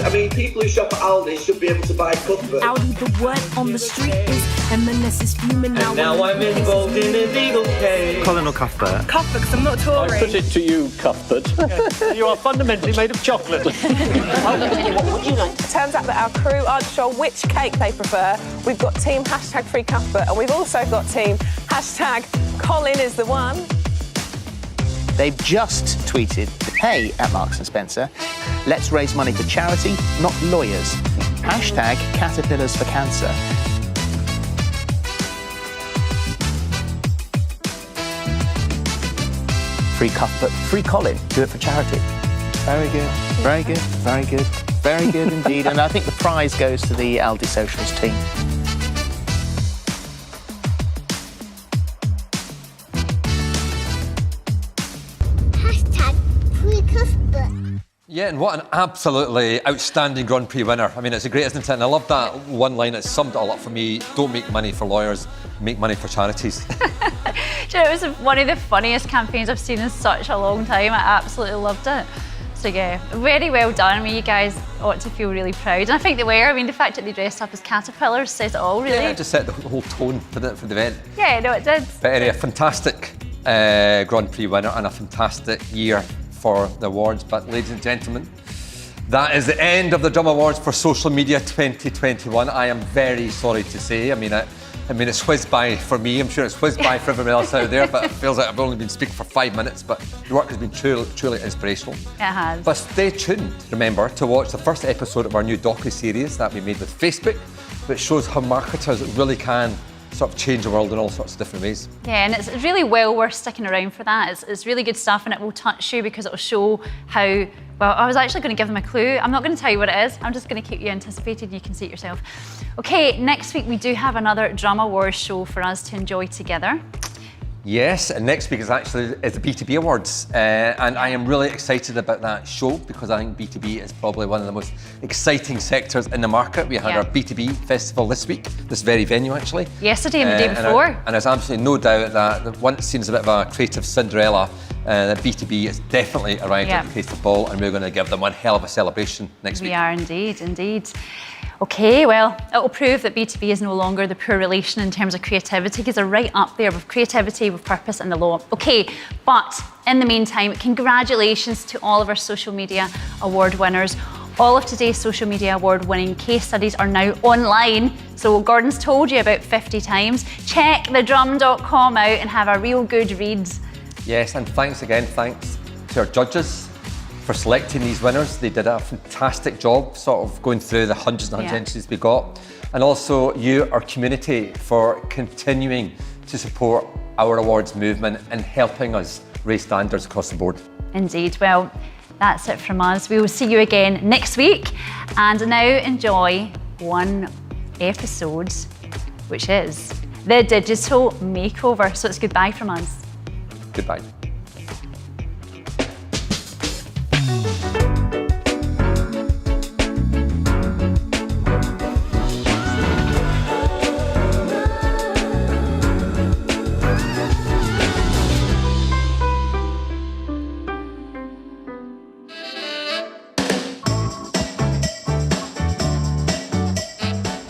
I mean, people who shop at Aldi should be able to buy Cuthbert. Aldi, the word on the street is M&S is fuming now. And now I'm involved in a legal case. Colin or Cuthbert? Cuthbert, because I'm not a Tory. I put it to you, Cuthbert. You are fundamentally made of chocolate. What would you like? It turns out that our crew aren't sure which cake they prefer. We've got team #Free Cuthbert, and we've also got team #Colin is the one. They've just tweeted, "Hey, at Marks and Spencer, let's raise money for charity, not lawyers. #Caterpillars for Cancer." Free Cuthbert, free Colin, do it for charity. Very good, very good, very good, very good indeed. And I think the prize goes to the Aldi Socials team. Yeah, and what an absolutely outstanding Grand Prix winner. I mean, it's great, isn't it? And I love that one line that summed it all up for me. Don't make money for lawyers, make money for charities. You know, it was one of the funniest campaigns I've seen in such a long time. I absolutely loved it. So yeah, very well done. I mean, you guys ought to feel really proud. And I think they were. I mean, the fact that they dressed up as caterpillars says it all, really. Yeah, it just set the whole tone for the event. Yeah, no, it did. But anyway, a fantastic Grand Prix winner and a fantastic year for the awards. But ladies and gentlemen, that is the end of the Drum Awards for Social Media 2021. I am very sorry to say. I mean, it's whizzed by for me. I'm sure it's whizzed by for everyone else out there, but it feels like I've only been speaking for 5 minutes, but your work has been truly inspirational. It has. But stay tuned, remember, to watch the first episode of our new docu-series that we made with Facebook, which shows how marketers really can sort of change the world in all sorts of different ways. Yeah, and it's really well worth sticking around for that. It's really good stuff, and it will touch you because it will show how, well, I was actually going to give them a clue. I'm not going to tell you what it is. I'm just going to keep you anticipated. You can see it yourself. Okay, next week we do have another Drum Awards show for us to enjoy together. Yes, and next week is the B2B Awards, and I am really excited about that show because I think B2B is probably one of the most exciting sectors in the market. We had our B2B festival this week, this very venue actually. Yesterday and the day before. And there's absolutely no doubt that once seen as a bit of a creative Cinderella, that B2B is definitely arrived at the creative ball, and we're going to give them one hell of a celebration next week. We are indeed. Okay, well, it'll prove that B2B is no longer the poor relation in terms of creativity, because they're right up there with creativity, with purpose and the law. Okay, but in the meantime, congratulations to all of our social media award winners. All of today's social media award winning case studies are now online. So Gordon's told you about 50 times. Check thedrum.com out and have a real good read. Yes, and thanks to our judges for selecting these winners. They did a fantastic job sort of going through the hundreds and hundreds of entries we got. And also you, our community, for continuing to support our awards movement and helping us raise standards across the board. Indeed. Well, that's it from us. We will see you again next week. And now enjoy one episode, which is the digital makeover. So it's goodbye from us. Goodbye.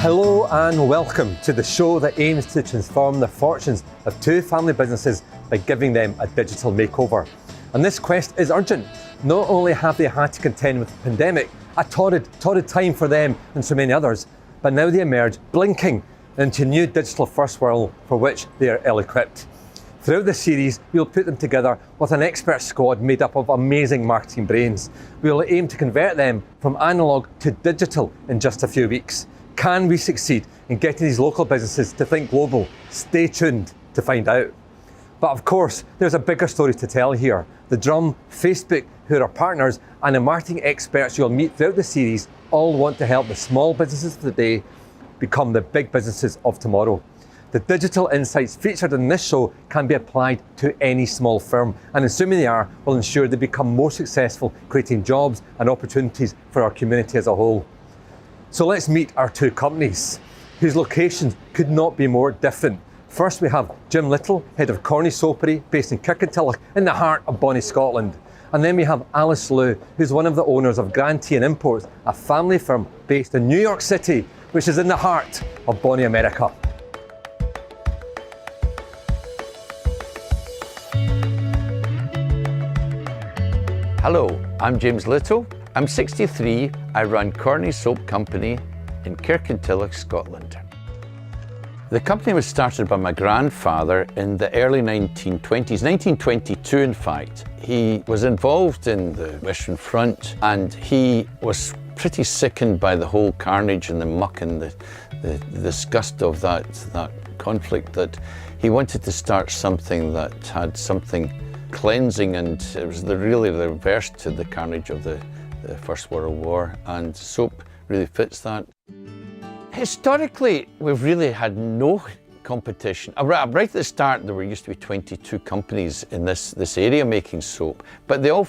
Hello and welcome to the show that aims to transform the fortunes of two family businesses by giving them a digital makeover. And this quest is urgent. Not only have they had to contend with the pandemic, a torrid time for them and so many others, but now they emerge blinking into a new digital first world for which they are ill-equipped. Throughout this series, we'll put them together with an expert squad made up of amazing marketing brains. We'll aim to convert them from analogue to digital in just a few weeks. Can we succeed in getting these local businesses to think global? Stay tuned to find out. But of course, there's a bigger story to tell here. The Drum, Facebook, who are our partners, and the marketing experts you'll meet throughout the series all want to help the small businesses of today become the big businesses of tomorrow. The digital insights featured in this show can be applied to any small firm, and assuming they are, will ensure they become more successful, creating jobs and opportunities for our community as a whole. So let's meet our two companies, whose locations could not be more different. First, we have Jim Little, head of Corny Soapery, based in Kirkintilloch, in the heart of Bonnie, Scotland. And then we have Alice Liu, who's one of the owners of Grand Tea and Imports, a family firm based in New York City, which is in the heart of Bonnie, America. Hello, I'm James Little. I'm 63. I run Corny Soap Company in Kirkintilloch, Scotland. The company was started by my grandfather in the early 1920s, 1922 in fact. He was involved in the Western Front and he was pretty sickened by the whole carnage and the muck and the disgust of that conflict, that he wanted to start something that had something cleansing, and it was really the reverse to the carnage of the First World War, and soap really fits that. Historically, we've really had no competition. Right at the start, there used to be 22 companies in this area making soap, but they all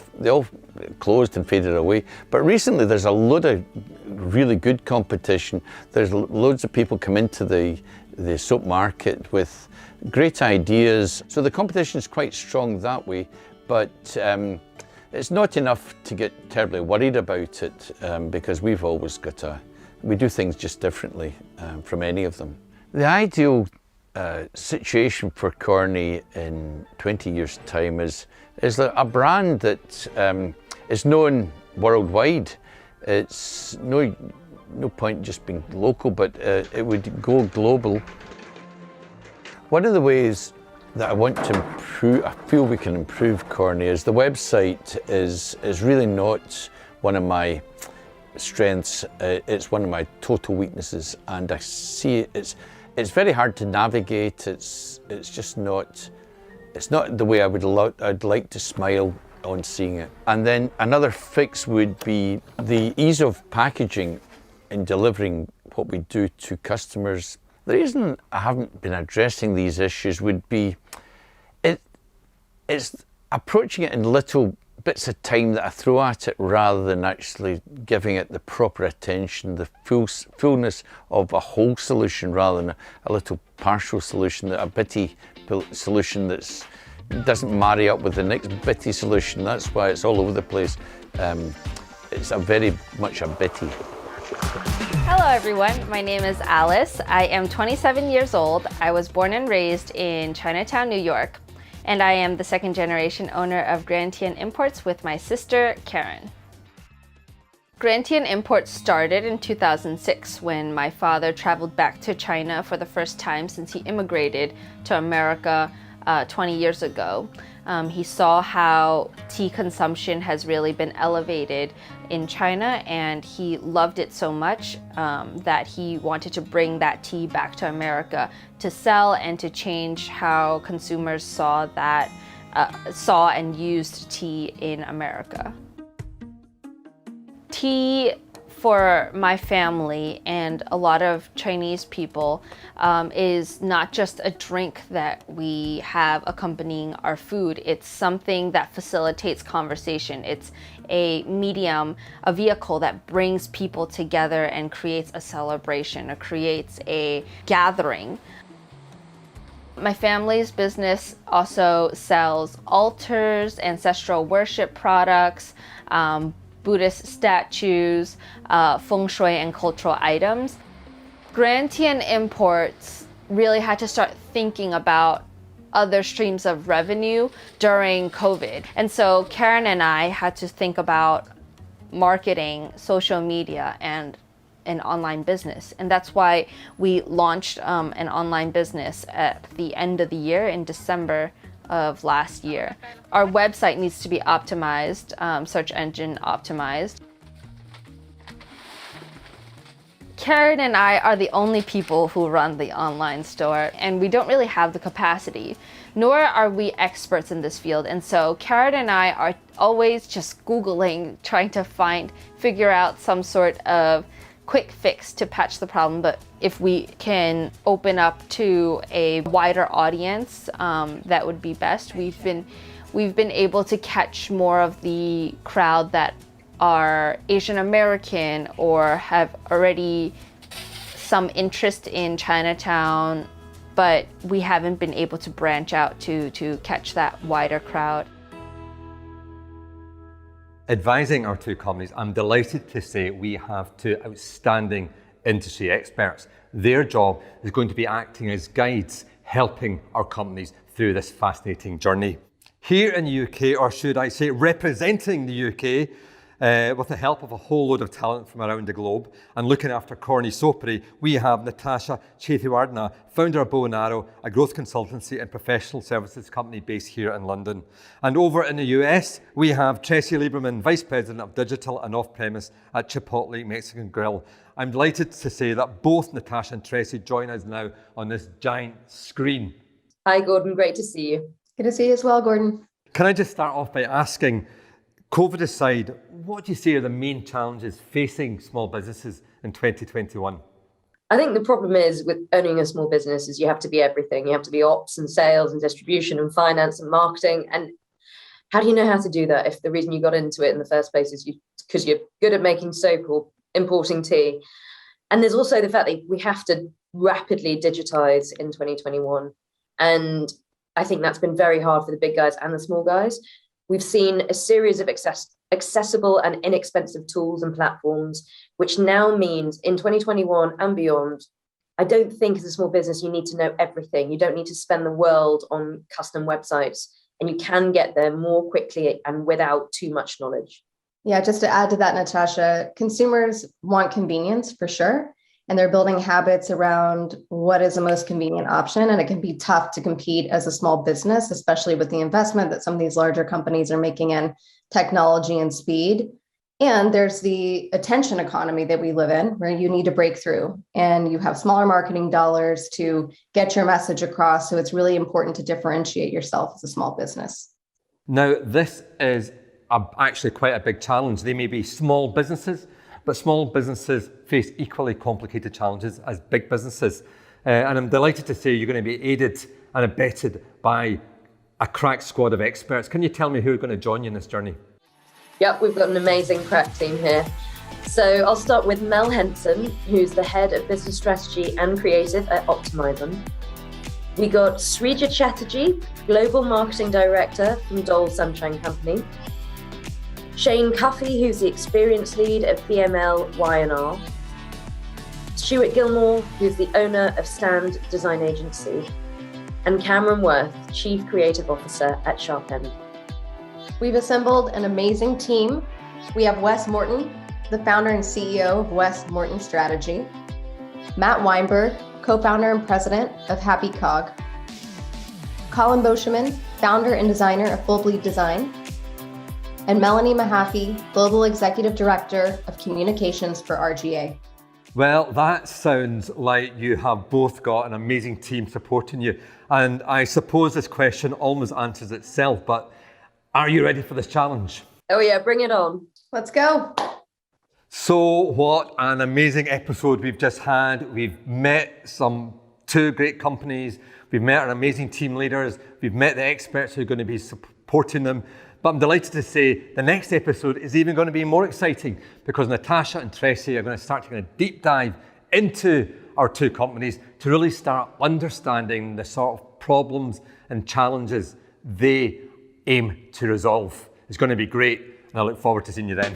closed and faded away. But recently, there's a load of really good competition. There's loads of people come into the soap market with great ideas. So the competition is quite strong that way, but it's not enough to get terribly worried about it because we've always we do things just differently from any of them. The ideal situation for Corny in 20 years' time is a brand that is known worldwide. It's no point just being local, but it would go global. One of the ways that I want to improve, I feel we can improve Corny, is the website is really not one of my strengths. It's one of my total weaknesses, and I see it's very hard to navigate. It's just not. It's not the way I'd like to smile on seeing it. And then another fix would be the ease of packaging in delivering what we do to customers. The reason I haven't been addressing these issues would be it's approaching it in little bits of time that I throw at it rather than actually giving it the proper attention, the fullness of a whole solution rather than a little partial solution, a bitty solution that doesn't marry up with the next bitty solution. That's why it's all over the place. It's very much a bitty. Hello everyone, my name is Alice. I am 27 years old. I was born and raised in Chinatown, New York, and I am the second generation owner of Grand Tian Imports with my sister, Karen. Grand Tian Imports started in 2006 when my father traveled back to China for the first time since he immigrated to America 20 years ago. He saw how tea consumption has really been elevated in China, and he loved it so much that he wanted to bring that tea back to America to sell and to change how consumers saw and used tea in America. Tea for my family and a lot of Chinese people is not just a drink that we have accompanying our food. It's something that facilitates conversation. It's a medium, a vehicle that brings people together and creates a celebration or creates a gathering. My family's business also sells altars, ancestral worship products, Buddhist statues, feng shui and cultural items. Grand Tian Imports really had to start thinking about other streams of revenue during COVID. And so Karen and I had to think about marketing, social media, and an online business. And that's why we launched an online business at the end of the year in December of last year. Our website needs to be optimized, search engine optimized. Karen and I are the only people who run the online store, and we don't really have the capacity, nor are we experts in this field. And so Karen and I are always just Googling, trying to figure out some sort of quick fix to patch the problem. But if we can open up to a wider audience, that would be best. We've been able to catch more of the crowd that are Asian American or have already some interest in Chinatown, but we haven't been able to branch out to catch that wider crowd. Advising our two companies, I'm delighted to say we have two outstanding industry experts. Their job is going to be acting as guides, helping our companies through this fascinating journey. Here in the UK, or should I say representing the UK, with the help of a whole load of talent from around the globe and looking after Corny Soapery, we have Natasha Chethiwardena, founder of Bow & Arrow, a growth consultancy and professional services company based here in London. And over in the US, we have Tracy Lieberman, Vice President of Digital and Off-Premise at Chipotle Mexican Grill. I'm delighted to say that both Natasha and Tracy join us now on this giant screen. Hi Gordon, great to see you. Good to see you as well, Gordon. Can I just start off by asking, COVID aside, what do you say are the main challenges facing small businesses in 2021? I think the problem is with owning a small business is you have to be everything. You have to be ops and sales and distribution and finance and marketing. And how do you know how to do that if the reason you got into it in the first place is because you're good at making soap or importing tea? And there's also the fact that we have to rapidly digitize in 2021. And I think that's been very hard for the big guys and the small guys. We've seen a series of accessible and inexpensive tools and platforms, which now means in 2021 and beyond, I don't think as a small business, you need to know everything. You don't need to spend the world on custom websites, and you can get there more quickly and without too much knowledge. Yeah, just to add to that, Natasha, consumers want convenience for sure. And they're building habits around what is the most convenient option. And it can be tough to compete as a small business, especially with the investment that some of these larger companies are making in technology and speed. And there's the attention economy that we live in, where you need to break through and you have smaller marketing dollars to get your message across. So it's really important to differentiate yourself as a small business. Now, this is actually quite a big challenge. They may be small businesses, but small businesses face equally complicated challenges as big businesses. And I'm delighted to say you're going to be aided and abetted by a crack squad of experts. Can you tell me who are going to join you in this journey? Yep, we've got an amazing crack team here. So I'll start with Mel Henson, who's the head of business strategy and creative at Automotive. We got Srija Chatterjee, global marketing director from Dole Sunshine Company. Shane Cuffey, who's the experience lead at BML Y&R. Stuart Gilmore, who's the owner of Stand Design Agency. And Cameron Worth, Chief Creative Officer at Sharp End. We've assembled an amazing team. We have Wes Morton, the founder and CEO of Wes Morton Strategy. Matt Weinberg, co-founder and president of Happy Cog. Colin Boscheman, founder and designer of Full Bleed Design. And Melanie Mahaffey, Global Executive Director of Communications for RGA. Well, that sounds like you have both got an amazing team supporting you. And I suppose this question almost answers itself, but are you ready for this challenge? Oh yeah, bring it on. Let's go. So what an amazing episode we've just had. We've met two great companies. We've met our amazing team leaders. We've met the experts who are going to be supporting them. But I'm delighted to say the next episode is even going to be more exciting because Natasha and Tracy are going to start taking a deep dive into our two companies to really start understanding the sort of problems and challenges they aim to resolve. It's going to be great, and I look forward to seeing you then.